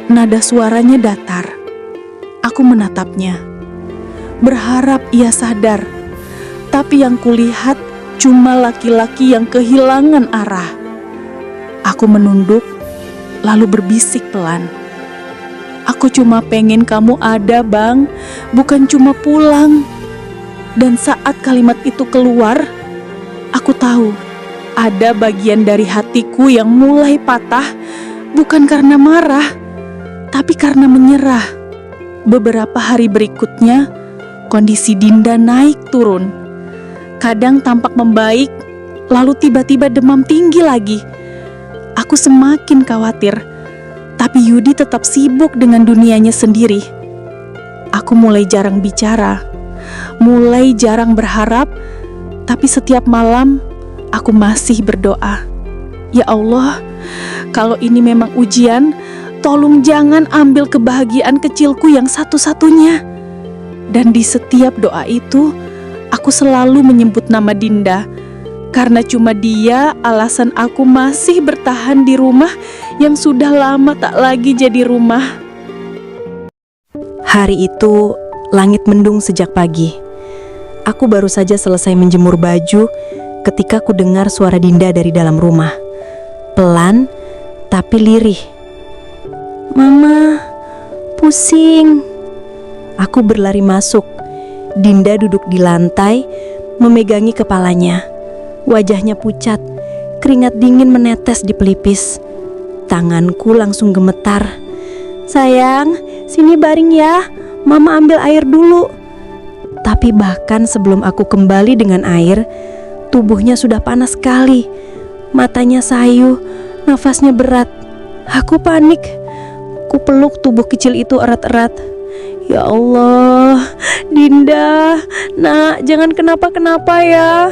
Nada suaranya datar. Aku menatapnya, berharap ia sadar. Tapi yang kulihat cuma laki-laki yang kehilangan arah. Aku menunduk, lalu berbisik pelan. "Aku cuma pengen kamu ada, Bang, bukan cuma pulang." Dan saat kalimat itu keluar, aku tahu ada bagian dari hatiku yang mulai patah, bukan karena marah, tapi karena menyerah. Beberapa hari berikutnya, kondisi Dinda naik turun. Kadang tampak membaik, lalu tiba-tiba demam tinggi lagi. Aku semakin khawatir, tapi Yudi tetap sibuk dengan dunianya sendiri. Aku mulai jarang bicara, mulai jarang berharap, tapi setiap malam aku masih berdoa. "Ya Allah, kalau ini memang ujian, tolong jangan ambil kebahagiaan kecilku yang satu-satunya." Dan di setiap doa itu, aku selalu menyebut nama Dinda, karena cuma dia alasan aku masih bertahan di rumah yang sudah lama tak lagi jadi rumah. Hari itu, langit mendung sejak pagi. Aku baru saja selesai menjemur baju ketika ku dengar suara Dinda dari dalam rumah. Pelan, tapi lirih. "Mama, pusing." Aku berlari masuk. Dinda duduk di lantai, memegangi kepalanya. Wajahnya pucat, keringat dingin menetes di pelipis. Tanganku langsung gemetar. "Sayang, sini baring ya, Mama ambil air dulu." Tapi bahkan sebelum aku kembali dengan air, tubuhnya sudah panas sekali. Matanya sayu, nafasnya berat. Aku panik. Ku peluk tubuh kecil itu erat-erat. "Ya Allah, Dinda, nak, jangan kenapa-kenapa ya."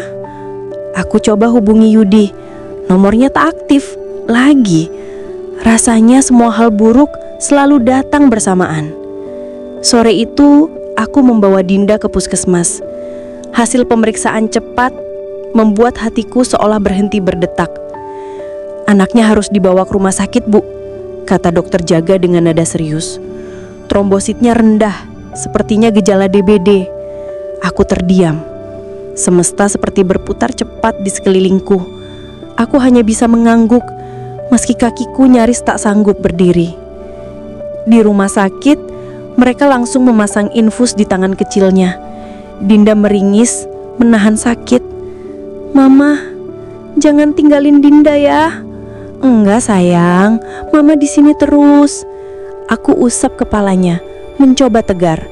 Aku coba hubungi Yudi, nomornya tak aktif lagi. Rasanya semua hal buruk selalu datang bersamaan. Sore itu, aku membawa Dinda ke puskesmas. Hasil pemeriksaan cepat membuat hatiku seolah berhenti berdetak. "Anaknya harus dibawa ke rumah sakit, Bu," kata dokter jaga dengan nada serius. "Trombositnya rendah, sepertinya gejala DBD." Aku terdiam. Semesta seperti berputar cepat di sekelilingku. Aku hanya bisa mengangguk, meski kakiku nyaris tak sanggup berdiri. Di rumah sakit, mereka langsung memasang infus di tangan kecilnya. Dinda meringis, menahan sakit. "Mama, jangan tinggalin Dinda ya." "Enggak sayang, Mama di sini terus." Aku usap kepalanya, mencoba tegar.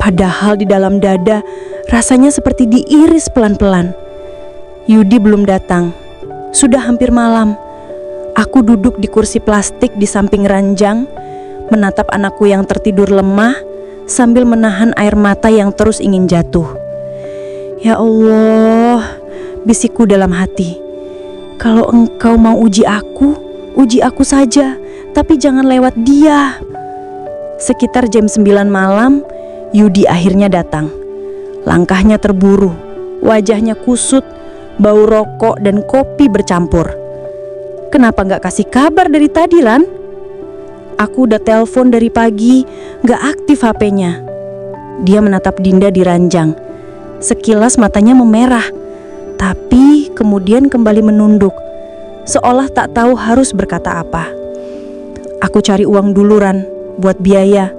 Padahal di dalam dada rasanya seperti diiris pelan-pelan. Yudi belum datang. Sudah hampir malam. Aku duduk di kursi plastik di samping ranjang, menatap anakku yang tertidur lemah sambil menahan air mata yang terus ingin jatuh. "Ya Allah," bisikku dalam hati. "Kalau Engkau mau uji aku saja, tapi jangan lewat dia." Sekitar jam 9 malam, Yudi akhirnya datang. Langkahnya terburu, wajahnya kusut, bau rokok dan kopi bercampur. "Kenapa gak kasih kabar dari tadi, Ran?" "Aku udah telepon dari pagi, gak aktif HP-nya." Dia menatap Dinda di ranjang. Sekilas matanya memerah, tapi kemudian kembali menunduk, seolah tak tahu harus berkata apa. "Aku cari uang dulu, Ran, buat biaya."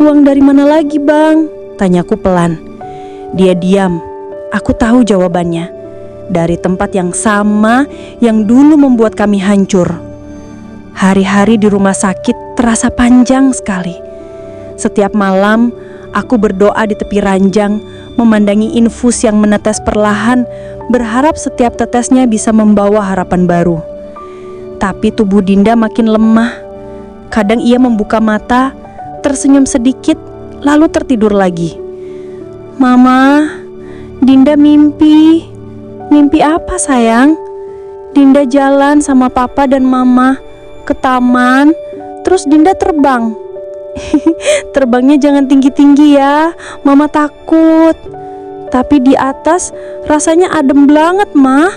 "Uang dari mana lagi, Bang?" tanyaku pelan. Dia diam. Aku tahu jawabannya. Dari tempat yang sama yang dulu membuat kami hancur. Hari-hari di rumah sakit terasa panjang sekali. Setiap malam, aku berdoa di tepi ranjang, memandangi infus yang menetes perlahan, berharap setiap tetesnya bisa membawa harapan baru. Tapi tubuh Dinda makin lemah. Kadang ia membuka mata, tersenyum sedikit, lalu tertidur lagi. "Mama, Dinda mimpi." Mimpi apa sayang? Dinda jalan sama papa dan mama ke taman, terus Dinda terbang. Terbangnya jangan tinggi-tinggi ya, mama takut. Tapi di atas rasanya adem banget, mah.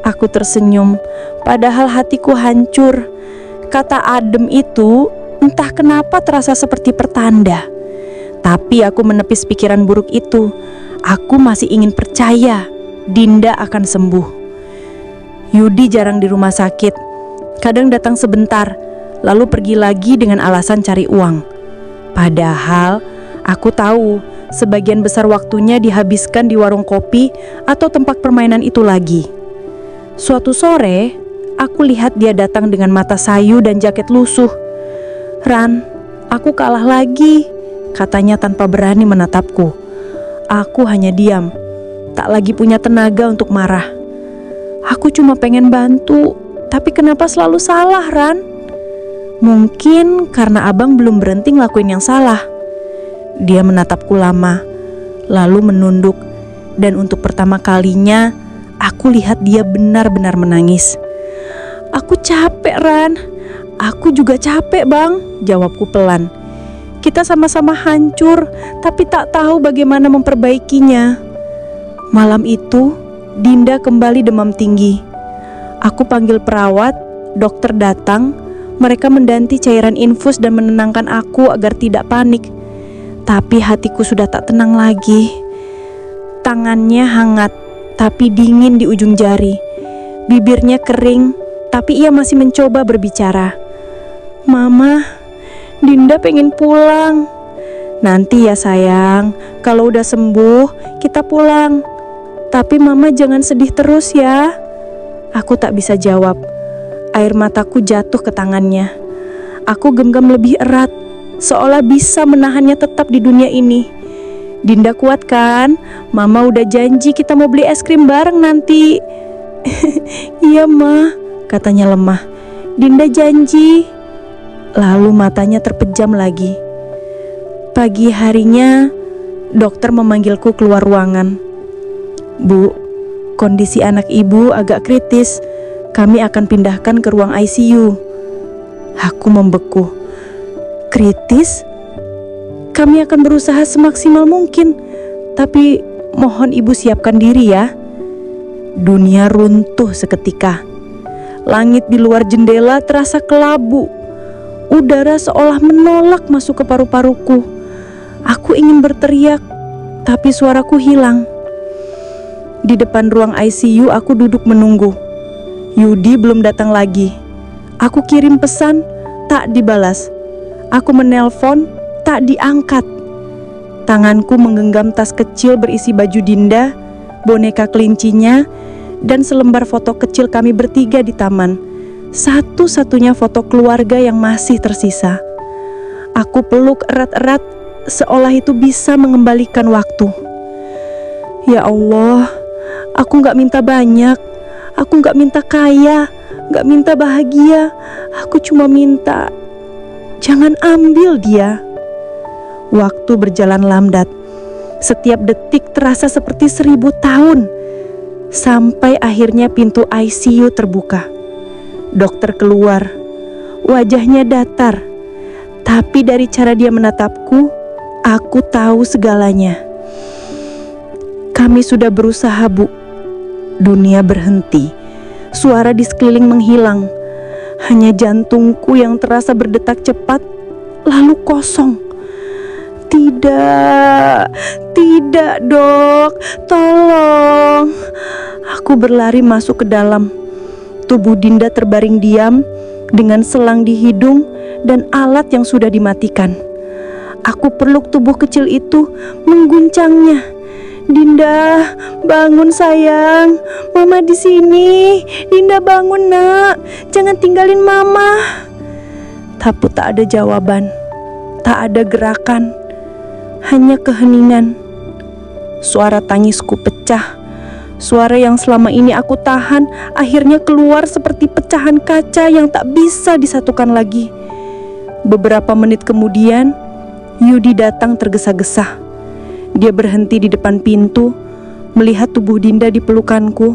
Aku tersenyum, padahal hatiku hancur. Kata adem itu entah kenapa terasa seperti pertanda. Tapi aku menepis pikiran buruk itu. Aku masih ingin percaya Dinda akan sembuh. Yudi jarang di rumah sakit. Kadang datang sebentar, lalu pergi lagi dengan alasan cari uang. Padahal aku tahu sebagian besar waktunya dihabiskan di warung kopi atau tempat permainan itu lagi. Suatu sore, aku lihat dia datang dengan mata sayu dan jaket lusuh. "Ran, aku kalah lagi," katanya tanpa berani menatapku. Aku hanya diam, tak lagi punya tenaga untuk marah. Aku cuma pengen bantu, tapi kenapa selalu salah, Ran? Mungkin karena abang belum berhenti ngelakuin yang salah. Dia menatapku lama, lalu menunduk, dan untuk pertama kalinya aku lihat dia benar-benar menangis. "Aku capek, Ran. Aku juga capek, Bang," jawabku pelan. "Kita sama-sama hancur, tapi tak tahu bagaimana memperbaikinya." Malam itu, Dinda kembali demam tinggi. Aku panggil perawat, dokter datang, mereka mendanti cairan infus dan menenangkan aku agar tidak panik. Tapi hatiku sudah tak tenang lagi. Tangannya hangat, tapi dingin di ujung jari. Bibirnya kering, tapi ia masih mencoba berbicara. "Mama, Dinda pengen pulang." "Nanti ya sayang, kalau udah sembuh kita pulang. Tapi mama jangan sedih terus ya." Aku tak bisa jawab. Air mataku jatuh ke tangannya. Aku genggam lebih erat, seolah bisa menahannya tetap di dunia ini. "Dinda kuat kan? Mama udah janji kita mau beli es krim bareng nanti." "Iya ma," katanya lemah. "Dinda janji." Lalu matanya terpejam lagi. Pagi harinya, dokter memanggilku keluar ruangan. "Bu, kondisi anak ibu agak kritis. Kami akan pindahkan ke ruang ICU." Aku membeku. "Kritis? Kami akan berusaha semaksimal mungkin. Tapi mohon ibu siapkan diri ya." Dunia runtuh seketika. Langit di luar jendela terasa kelabu. Udara seolah menolak masuk ke paru-paruku. Aku ingin berteriak, tapi suaraku hilang. Di depan ruang ICU aku duduk menunggu. Yudi belum datang lagi. Aku kirim pesan, tak dibalas. Aku menelpon, tak diangkat. Tanganku menggenggam tas kecil berisi baju Dinda, boneka kelincinya, dan selembar foto kecil kami bertiga di taman. Satu-satunya foto keluarga yang masih tersisa. Aku peluk erat-erat, seolah itu bisa mengembalikan waktu. "Ya Allah, aku gak minta banyak, aku gak minta kaya, gak minta bahagia. Aku cuma minta, jangan ambil dia." Waktu berjalan lambat. Setiap detik terasa seperti 1000 tahun. Sampai akhirnya pintu ICU terbuka. Dokter keluar. Wajahnya datar. Tapi dari cara dia menatapku, aku tahu segalanya. "Kami sudah berusaha, Bu." Dunia berhenti. Suara di sekeliling menghilang. Hanya jantungku yang terasa berdetak cepat, lalu kosong. "Tidak, tidak dok, tolong." Aku berlari masuk ke dalam. Tubuh Dinda terbaring diam dengan selang di hidung dan alat yang sudah dimatikan. Aku peluk tubuh kecil itu, mengguncangnya. "Dinda, bangun sayang. Mama di sini. Dinda bangun nak. Jangan tinggalin mama." Tapi tak ada jawaban. Tak ada gerakan. Hanya keheningan. Suara tangisku pecah. Suara yang selama ini aku tahan akhirnya keluar seperti pecahan kaca yang tak bisa disatukan lagi. Beberapa menit kemudian, Yudi datang tergesa-gesa. Dia berhenti di depan pintu, melihat tubuh Dinda di pelukanku,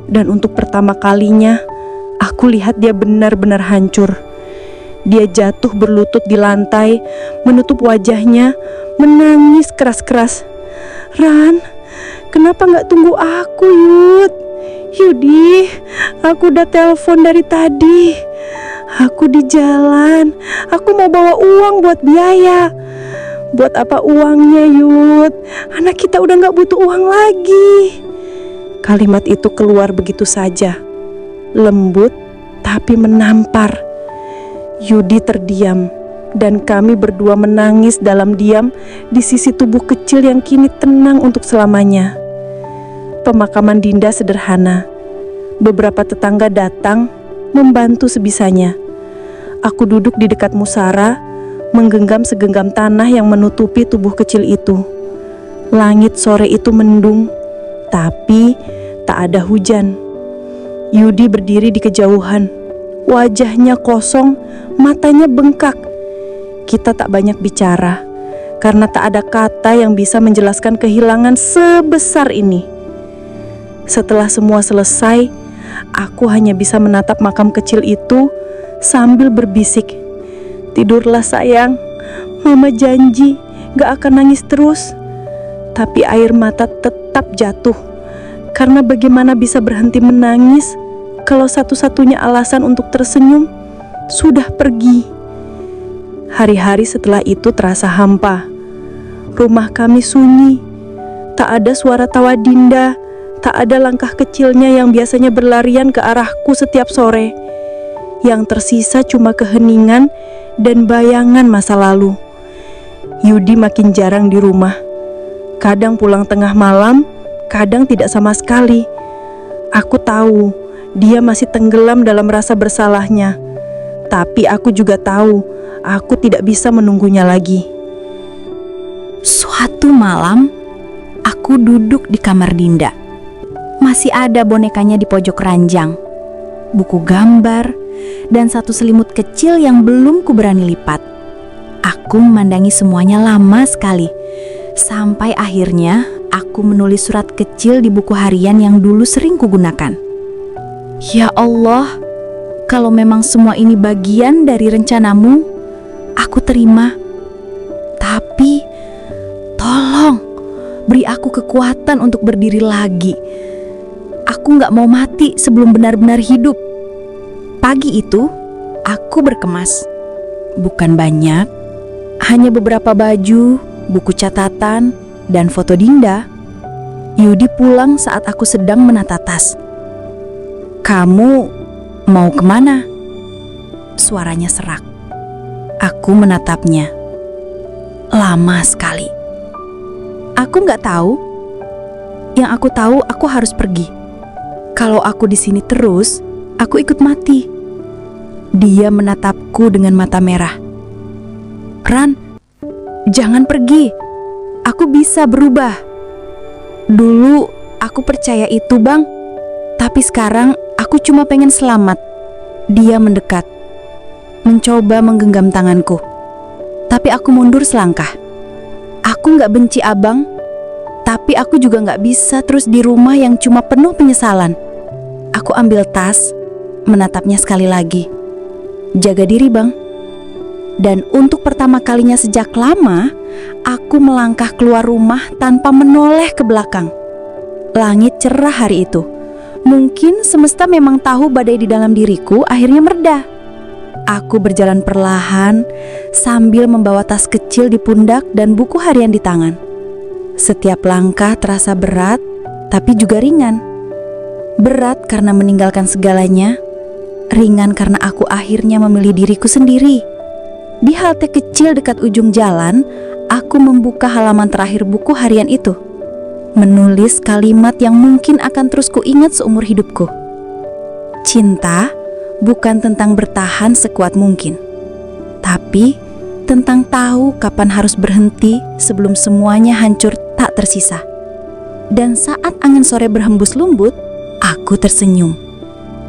dan untuk pertama kalinya aku lihat dia benar-benar hancur. Dia jatuh berlutut di lantai, menutup wajahnya, menangis keras-keras. "Ran, kenapa nggak tunggu aku, Yud? Yudi, aku udah telepon dari tadi. Aku di jalan, aku mau bawa uang buat biaya." "Buat apa uangnya, Yud? Anak kita udah gak butuh uang lagi." Kalimat itu keluar begitu saja, lembut tapi menampar. Yudi terdiam, dan kami berdua menangis dalam diam di sisi tubuh kecil yang kini tenang untuk selamanya. Pemakaman Dinda sederhana. Beberapa tetangga datang membantu sebisanya. Aku duduk di dekat musara, menggenggam segenggam tanah yang menutupi tubuh kecil itu. Langit sore itu mendung, tapi tak ada hujan. Yudi berdiri di kejauhan, wajahnya kosong, matanya bengkak. Kita tak banyak bicara, karena tak ada kata yang bisa menjelaskan kehilangan sebesar ini. Setelah semua selesai, aku hanya bisa menatap makam kecil itu sambil berbisik, "Tidurlah sayang, Mama janji gak akan nangis terus." Tapi air mata tetap jatuh, karena bagaimana bisa berhenti menangis kalau satu-satunya alasan untuk tersenyum sudah pergi. Hari-hari setelah itu terasa hampa. Rumah kami sunyi, tak ada suara tawa Dinda, tak ada langkah kecilnya yang biasanya berlarian ke arahku setiap sore. Yang tersisa cuma keheningan dan bayangan masa lalu. Yudi makin jarang di rumah. Kadang pulang tengah malam, kadang tidak sama sekali. Aku tahu dia masih tenggelam dalam rasa bersalahnya. Tapi aku juga tahu aku tidak bisa menunggunya lagi. Suatu malam, aku duduk di kamar Dinda. Masih ada bonekanya di pojok ranjang, buku gambar, dan satu selimut kecil yang belum ku berani lipat. Aku memandangi semuanya lama sekali, sampai akhirnya aku menulis surat kecil di buku harian yang dulu sering kugunakan. Ya Allah, kalau memang semua ini bagian dari rencanamu, aku terima. Tapi tolong beri aku kekuatan untuk berdiri lagi. Aku gak mau mati sebelum benar-benar hidup. Pagi itu, aku berkemas. Bukan banyak, hanya beberapa baju, buku catatan, dan foto Dinda. Yudi pulang saat aku sedang menata tas. "Kamu mau kemana?" Suaranya serak. Aku menatapnya. Lama sekali. Aku gak tahu. Yang aku tahu, aku harus pergi. Kalau aku di sini terus, aku ikut mati. Dia menatapku dengan mata merah. "Ran, jangan pergi. Aku bisa berubah. Dulu aku percaya itu, Bang. Tapi sekarang aku cuma pengen selamat." Dia mendekat, mencoba menggenggam tanganku. Tapi aku mundur selangkah. Aku gak benci Abang, tapi aku juga gak bisa terus di rumah yang cuma penuh penyesalan. Aku ambil tas, menatapnya sekali lagi. "Jaga diri, Bang." Dan untuk pertama kalinya sejak lama, aku melangkah keluar rumah tanpa menoleh ke belakang. Langit cerah hari itu. Mungkin semesta memang tahu badai di dalam diriku akhirnya mereda. Aku berjalan perlahan sambil membawa tas kecil di pundak dan buku harian di tangan. Setiap langkah terasa berat, tapi juga ringan. Berat karena meninggalkan segalanya, ringan karena aku akhirnya memilih diriku sendiri. Di halte kecil dekat ujung jalan, aku membuka halaman terakhir buku harian itu. Menulis kalimat yang mungkin akan terus kuingat seumur hidupku. Cinta bukan tentang bertahan sekuat mungkin, tapi tentang tahu kapan harus berhenti sebelum semuanya hancur tak tersisa. Dan saat angin sore berhembus lembut, aku tersenyum.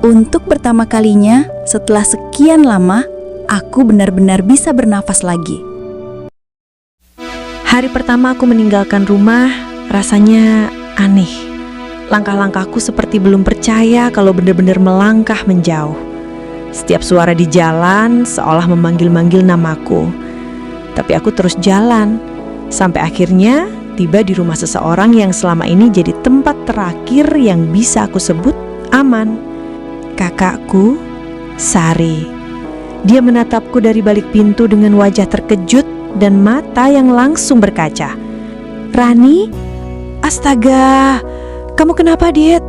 Untuk pertama kalinya setelah sekian lama, aku benar-benar bisa bernafas lagi. Hari pertama aku meninggalkan rumah rasanya aneh. langkah-langkahku seperti belum percaya kalau benar-benar melangkah menjauh. Setiap suara di jalan seolah memanggil-manggil namaku. Tapi aku terus jalan, sampai akhirnya tiba di rumah seseorang yang selama ini jadi tempat terakhir yang bisa aku sebut aman. Kakakku, Sari. Dia menatapku dari balik pintu dengan wajah terkejut dan mata yang langsung berkaca. "Rani? Astaga, kamu kenapa, Dit?"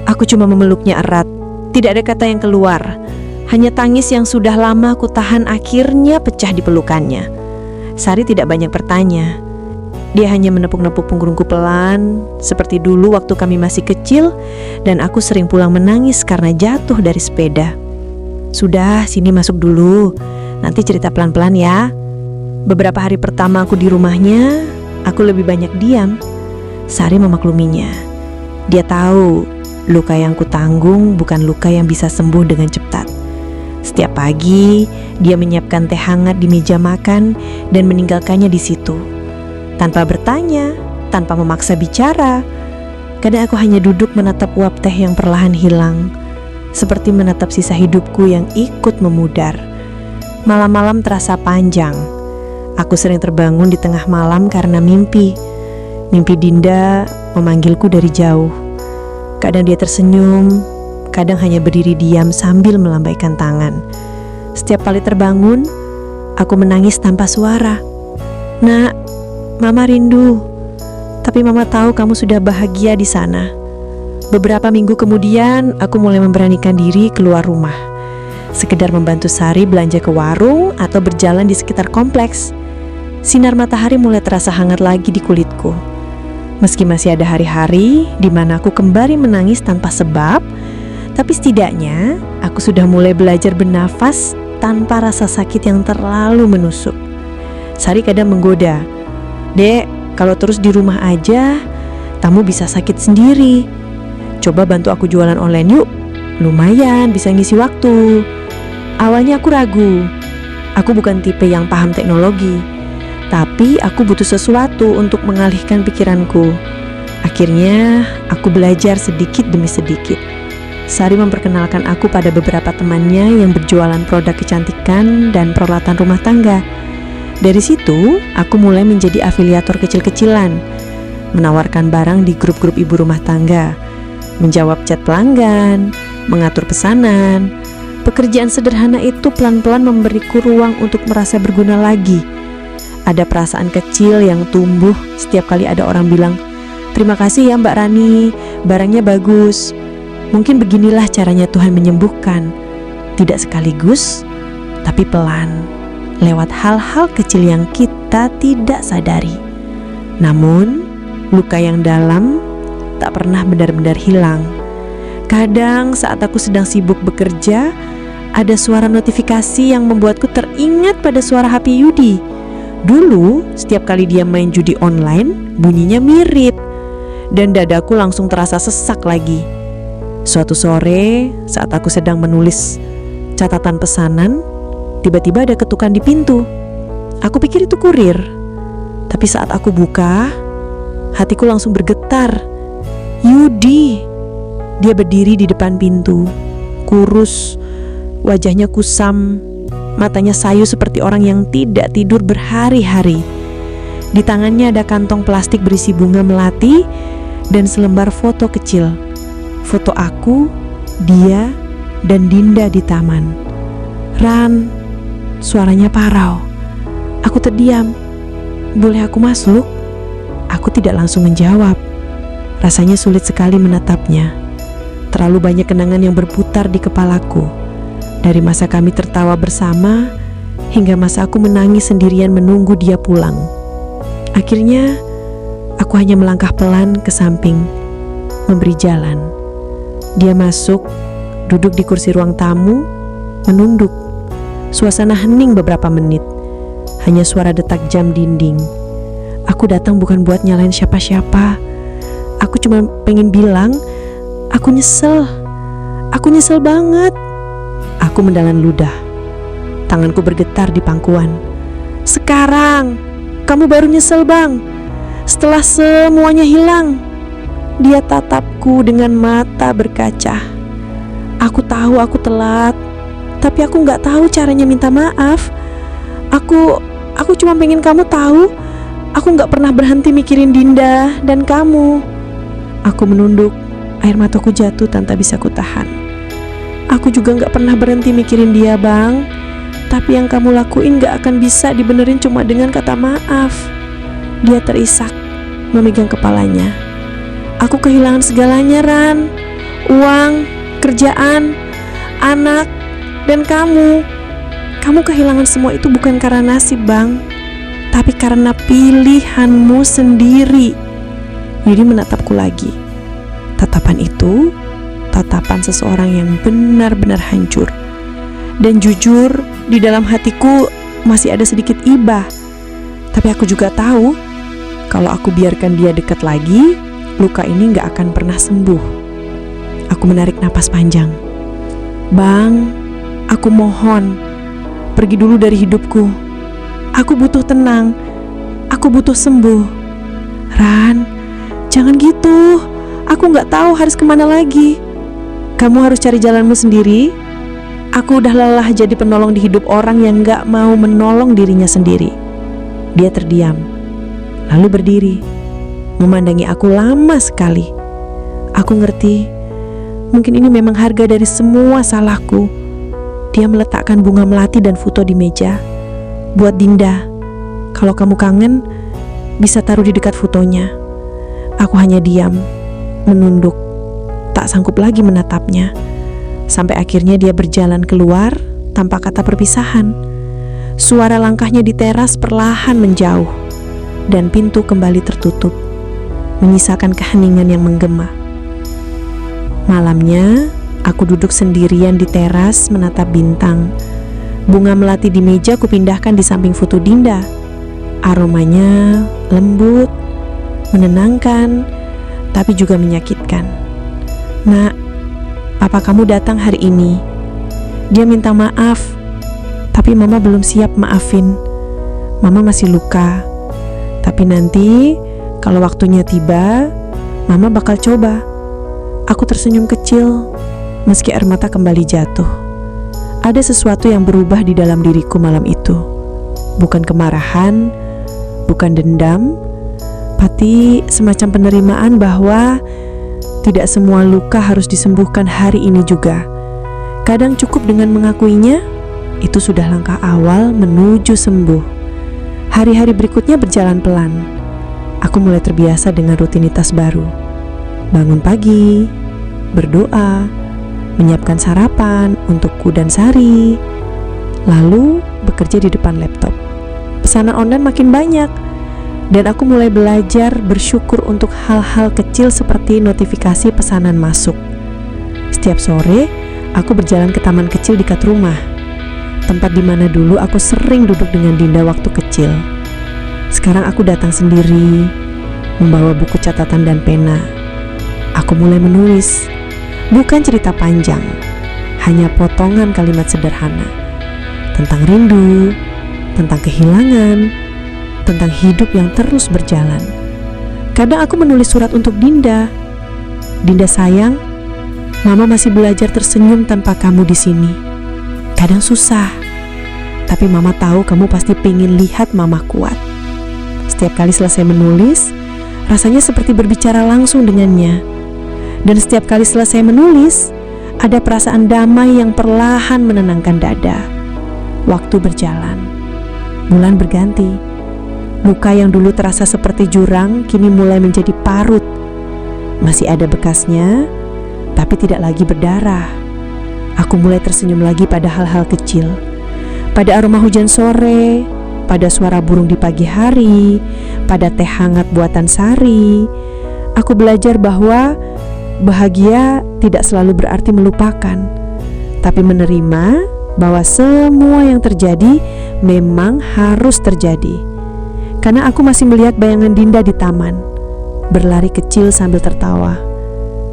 Aku cuma memeluknya erat. Tidak ada kata yang keluar. Hanya tangis yang sudah lama aku tahan akhirnya pecah di pelukannya. Sari tidak banyak bertanya. Dia hanya menepuk-nepuk punggungku pelan, seperti dulu waktu kami masih kecil dan aku sering pulang menangis karena jatuh dari sepeda. "Sudah, sini masuk dulu. Nanti cerita pelan-pelan ya." Beberapa hari pertama aku di rumahnya, aku lebih banyak diam. Sari memakluminya. Dia tahu luka yang kutanggung bukan luka yang bisa sembuh dengan cepat. Setiap pagi, dia menyiapkan teh hangat di meja makan dan meninggalkannya di situ. Tanpa bertanya, tanpa memaksa bicara. Kadang aku hanya duduk menatap uap teh yang perlahan hilang, seperti menatap sisa hidupku yang ikut memudar. Malam-malam terasa panjang. Aku sering terbangun di tengah malam karena mimpi. Mimpi Dinda memanggilku dari jauh. Kadang dia tersenyum, kadang hanya berdiri diam sambil melambaikan tangan. Setiap kali terbangun, aku menangis tanpa suara. "Nak, Mama rindu. Tapi Mama tahu kamu sudah bahagia di sana." Beberapa minggu kemudian, aku mulai memberanikan diri keluar rumah. Sekedar membantu Sari belanja ke warung atau berjalan di sekitar kompleks. Sinar matahari mulai terasa hangat lagi di kulitku. Meski masih ada hari-hari di mana aku kembali menangis tanpa sebab, tapi setidaknya aku sudah mulai belajar bernafas tanpa rasa sakit yang terlalu menusuk. Sari kadang menggoda, "Dek, kalau terus di rumah aja, kamu bisa sakit sendiri. Coba bantu aku jualan online yuk, lumayan bisa ngisi waktu." Awalnya aku ragu. Aku bukan tipe yang paham teknologi, tapi aku butuh sesuatu untuk mengalihkan pikiranku. Akhirnya aku belajar sedikit demi sedikit. Sari memperkenalkan aku pada beberapa temannya yang berjualan produk kecantikan dan peralatan rumah tangga. Dari situ, aku mulai menjadi afiliator kecil-kecilan, menawarkan barang di grup-grup ibu rumah tangga, menjawab chat pelanggan, mengatur pesanan. Pekerjaan sederhana itu pelan-pelan memberiku ruang untuk merasa berguna lagi. Ada perasaan kecil yang tumbuh setiap kali ada orang bilang, "Terima kasih ya Mbak Rani, barangnya bagus." Mungkin beginilah caranya Tuhan menyembuhkan. Tidak sekaligus, tapi pelan, lewat hal-hal kecil yang kita tidak sadari. Namun, luka yang dalam tak pernah benar-benar hilang. Kadang saat aku sedang sibuk bekerja, ada suara notifikasi yang membuatku teringat pada suara HP Yudi. Dulu, setiap kali dia main judi online, bunyinya mirip, dan dadaku langsung terasa sesak lagi. Suatu sore, saat aku sedang menulis catatan pesanan, tiba-tiba ada ketukan di pintu. Aku pikir itu kurir, tapi saat aku buka, hatiku langsung bergetar. Yudi! Dia berdiri di depan pintu, kurus, wajahnya kusam, matanya sayu seperti orang yang tidak tidur berhari-hari. Di tangannya ada kantong plastik berisi bunga melati dan selembar foto kecil. Foto aku, dia, dan Dinda di taman. "Ran," suaranya parau. Aku terdiam. "Boleh aku masuk?" Aku tidak langsung menjawab. Rasanya sulit sekali menatapnya. Terlalu banyak kenangan yang berputar di kepalaku. Dari masa kami tertawa bersama, hingga masa aku menangis sendirian menunggu dia pulang. Akhirnya, aku hanya melangkah pelan ke samping, memberi jalan. Dia masuk, duduk di kursi ruang tamu, menunduk. Suasana hening beberapa menit. Hanya suara detak jam dinding. Aku datang bukan buat nyalain siapa-siapa. Aku cuma pengen bilang, aku nyesel. Aku nyesel banget. Aku mendalan ludah. Tanganku bergetar di pangkuan. "Sekarang, kamu baru nyesel bang? Setelah semuanya hilang?" Dia tatapku dengan mata berkaca. Aku tahu aku telat, tapi aku nggak tahu caranya minta maaf. Aku cuma pengen kamu tahu, aku nggak pernah berhenti mikirin Dinda dan kamu. Aku menunduk, air mataku jatuh tanpa bisa kutahan. Aku juga nggak pernah berhenti mikirin dia, Bang. Tapi yang kamu lakuin nggak akan bisa dibenerin cuma dengan kata maaf. Dia terisak, memegang kepalanya. Aku kehilangan segalanya, Ran. Uang, kerjaan, anak, dan kamu. Kamu kehilangan semua itu bukan karena nasib, Bang, tapi karena pilihanmu sendiri. Yudi menatapku lagi. Tatapan itu, tatapan seseorang yang benar-benar hancur. Dan jujur, di dalam hatiku masih ada sedikit iba. Tapi aku juga tahu, kalau aku biarkan dia dekat lagi, luka ini gak akan pernah sembuh. Aku menarik napas panjang. Bang, aku mohon, pergi dulu dari hidupku. Aku butuh tenang. Aku butuh sembuh. Ran, jangan gitu. Aku gak tahu harus kemana lagi. Kamu harus cari jalanmu sendiri. Aku udah lelah jadi penolong di hidup orang yang gak mau menolong dirinya sendiri. Dia terdiam, lalu berdiri, memandangi aku lama sekali. Aku ngerti, mungkin ini memang harga dari semua salahku. Dia meletakkan bunga melati dan foto di meja. Buat Dinda, kalau kamu kangen, bisa taruh di dekat fotonya. Aku hanya diam, menunduk, tak sanggup lagi menatapnya. Sampai akhirnya dia berjalan keluar tanpa kata perpisahan. Suara langkahnya di teras perlahan menjauh, dan pintu kembali tertutup, menyisakan keheningan yang menggema. Malamnya, aku duduk sendirian di teras menatap bintang. Bunga melati di meja kupindahkan di samping foto Dinda. Aromanya lembut, menenangkan, tapi juga menyakitkan. Nak, papa kamu datang hari ini. Dia minta maaf, tapi mama belum siap maafin. Mama masih luka. Tapi nanti, kalau waktunya tiba, mama bakal coba. Aku tersenyum kecil, meski air mata kembali jatuh. Ada sesuatu yang berubah di dalam diriku malam itu. Bukan kemarahan, bukan dendam, tapi semacam penerimaan bahwa tidak semua luka harus disembuhkan hari ini juga. Kadang cukup dengan mengakuinya, itu sudah langkah awal menuju sembuh. Hari-hari berikutnya berjalan pelan. Aku mulai terbiasa dengan rutinitas baru. Bangun pagi, berdoa, menyiapkan sarapan untukku dan Sari, lalu bekerja di depan laptop. Pesanan online makin banyak, dan aku mulai belajar bersyukur untuk hal-hal kecil seperti notifikasi pesanan masuk. Setiap sore, aku berjalan ke taman kecil dekat rumah, tempat di mana dulu aku sering duduk dengan Dinda waktu kecil. Sekarang aku datang sendiri, membawa buku catatan dan pena. Aku mulai menulis, bukan cerita panjang, hanya potongan kalimat sederhana tentang rindu, tentang kehilangan, tentang hidup yang terus berjalan. Kadang aku menulis surat untuk Dinda. Dinda sayang, mama masih belajar tersenyum tanpa kamu di sini. Kadang susah, tapi mama tahu kamu pasti pengen lihat mama kuat. Setiap kali selesai menulis, rasanya seperti berbicara langsung dengannya. Dan setiap kali selesai menulis, ada perasaan damai yang perlahan menenangkan dada. Waktu berjalan, bulan berganti. Luka yang dulu terasa seperti jurang kini mulai menjadi parut. Masih ada bekasnya, tapi tidak lagi berdarah. Aku mulai tersenyum lagi pada hal-hal kecil. Pada aroma hujan sore, pada suara burung di pagi hari, pada teh hangat buatan Sari. Aku belajar bahwa bahagia tidak selalu berarti melupakan, tapi menerima bahwa semua yang terjadi memang harus terjadi. Karena aku masih melihat bayangan Dinda di taman, berlari kecil sambil tertawa.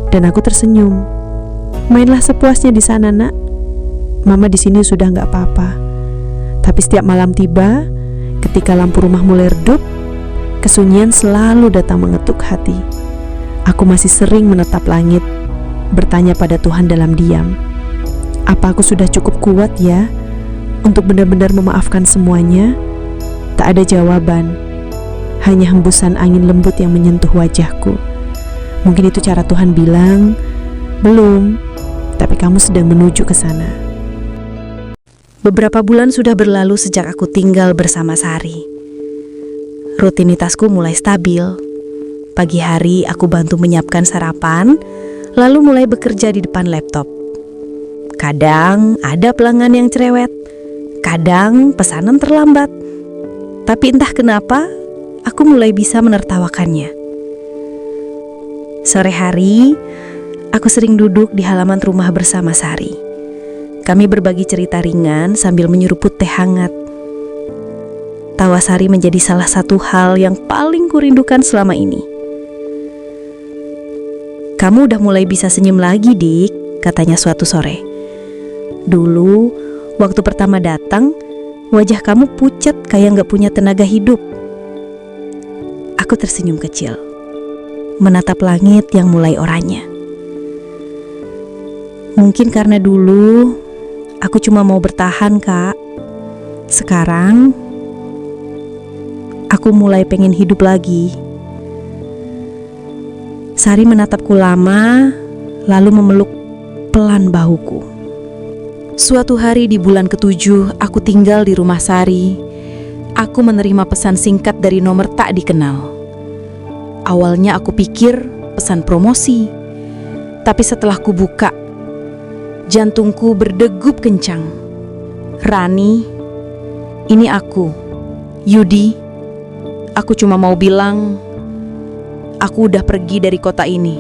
Dan aku tersenyum. Mainlah sepuasnya di sana, nak. Mama di sini sudah nggak apa-apa. Tapi setiap malam tiba, ketika lampu rumah mulai redup, kesunyian selalu datang mengetuk hati. Aku masih sering menatap langit, bertanya pada Tuhan dalam diam. Apa aku sudah cukup kuat ya untuk benar-benar memaafkan semuanya? Tak ada jawaban, hanya hembusan angin lembut yang menyentuh wajahku. Mungkin itu cara Tuhan bilang, belum, tapi kamu sedang menuju ke sana. Beberapa bulan sudah berlalu sejak aku tinggal bersama Sari. Rutinitasku mulai stabil. Pagi hari aku bantu menyiapkan sarapan, lalu mulai bekerja di depan laptop. Kadang ada pelanggan yang cerewet, kadang pesanan terlambat. Tapi entah kenapa, aku mulai bisa menertawakannya. Sore hari, aku sering duduk di halaman rumah bersama Sari. Kami berbagi cerita ringan sambil menyeruput teh hangat. Tawa Sari menjadi salah satu hal yang paling kurindukan selama ini. "Kamu udah mulai bisa senyum lagi, Dik," katanya suatu sore. "Dulu, waktu pertama datang, wajah kamu pucat kayak gak punya tenaga hidup." Aku tersenyum kecil, menatap langit yang mulai oranye. Mungkin karena dulu, aku cuma mau bertahan, Kak. Sekarang, aku mulai pengen hidup lagi. Sari menatapku lama, lalu memeluk pelan bahuku. Suatu hari di bulan ke-7, aku tinggal di rumah Sari. Aku menerima pesan singkat dari nomor tak dikenal. Awalnya aku pikir pesan promosi, tapi setelah ku buka, jantungku berdegup kencang. "Rani, ini aku, Yudi. Aku cuma mau bilang, aku udah pergi dari kota ini.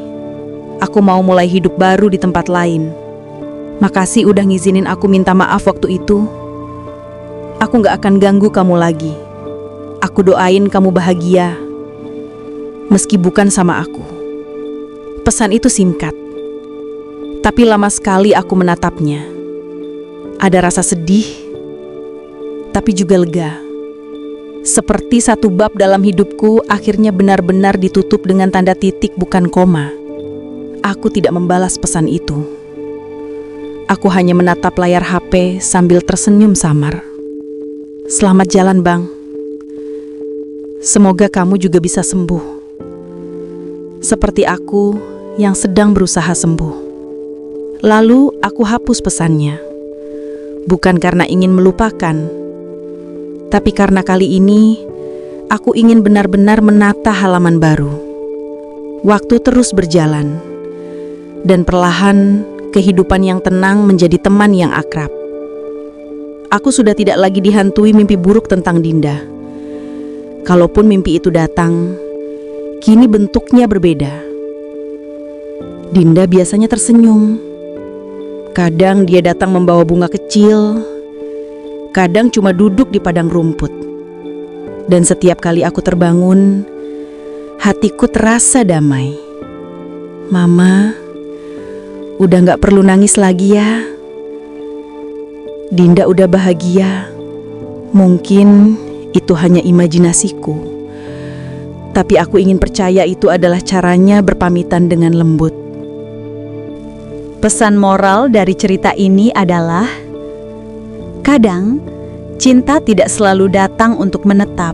Aku mau mulai hidup baru di tempat lain. Makasih udah ngizinin aku minta maaf waktu itu. Aku gak akan ganggu kamu lagi. Aku doain kamu bahagia, meski bukan sama aku." Pesan itu singkat, tapi lama sekali aku menatapnya. Ada rasa sedih, tapi juga lega. Seperti satu bab dalam hidupku akhirnya benar-benar ditutup dengan tanda titik bukan koma. Aku tidak membalas pesan itu. Aku hanya menatap layar HP sambil tersenyum samar. "Selamat jalan, Bang. Semoga kamu juga bisa sembuh. Seperti aku yang sedang berusaha sembuh." Lalu aku hapus pesannya. Bukan karena ingin melupakan, tapi karena kali ini aku ingin benar-benar menata halaman baru. Waktu terus berjalan, dan perlahan kehidupan yang tenang menjadi teman yang akrab. Aku sudah tidak lagi dihantui mimpi buruk tentang Dinda. Kalaupun mimpi itu datang, kini bentuknya berbeda. Dinda biasanya tersenyum. Kadang dia datang membawa bunga kecil, kadang cuma duduk di padang rumput. Dan setiap kali aku terbangun, hatiku terasa damai. "Mama, udah gak perlu nangis lagi ya. Dinda udah bahagia. Mungkin itu hanya imajinasiku. Tapi aku ingin percaya itu adalah caranya berpamitan dengan lembut." Pesan moral dari cerita ini adalah, kadang cinta tidak selalu datang untuk menetap.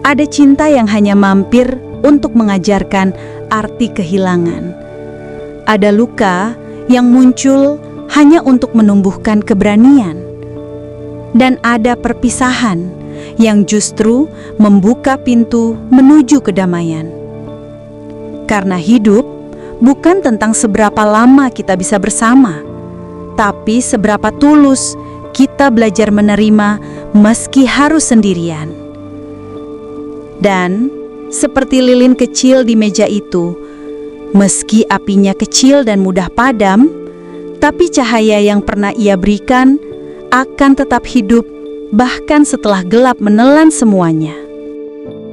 Ada cinta yang hanya mampir untuk mengajarkan arti kehilangan. Ada luka yang muncul hanya untuk menumbuhkan keberanian. Dan ada perpisahan yang justru membuka pintu menuju kedamaian. Karena hidup bukan tentang seberapa lama kita bisa bersama, tapi seberapa tulus kita belajar menerima meski harus sendirian. Dan seperti lilin kecil di meja itu, meski apinya kecil dan mudah padam, tapi cahaya yang pernah ia berikan akan tetap hidup bahkan setelah gelap menelan semuanya.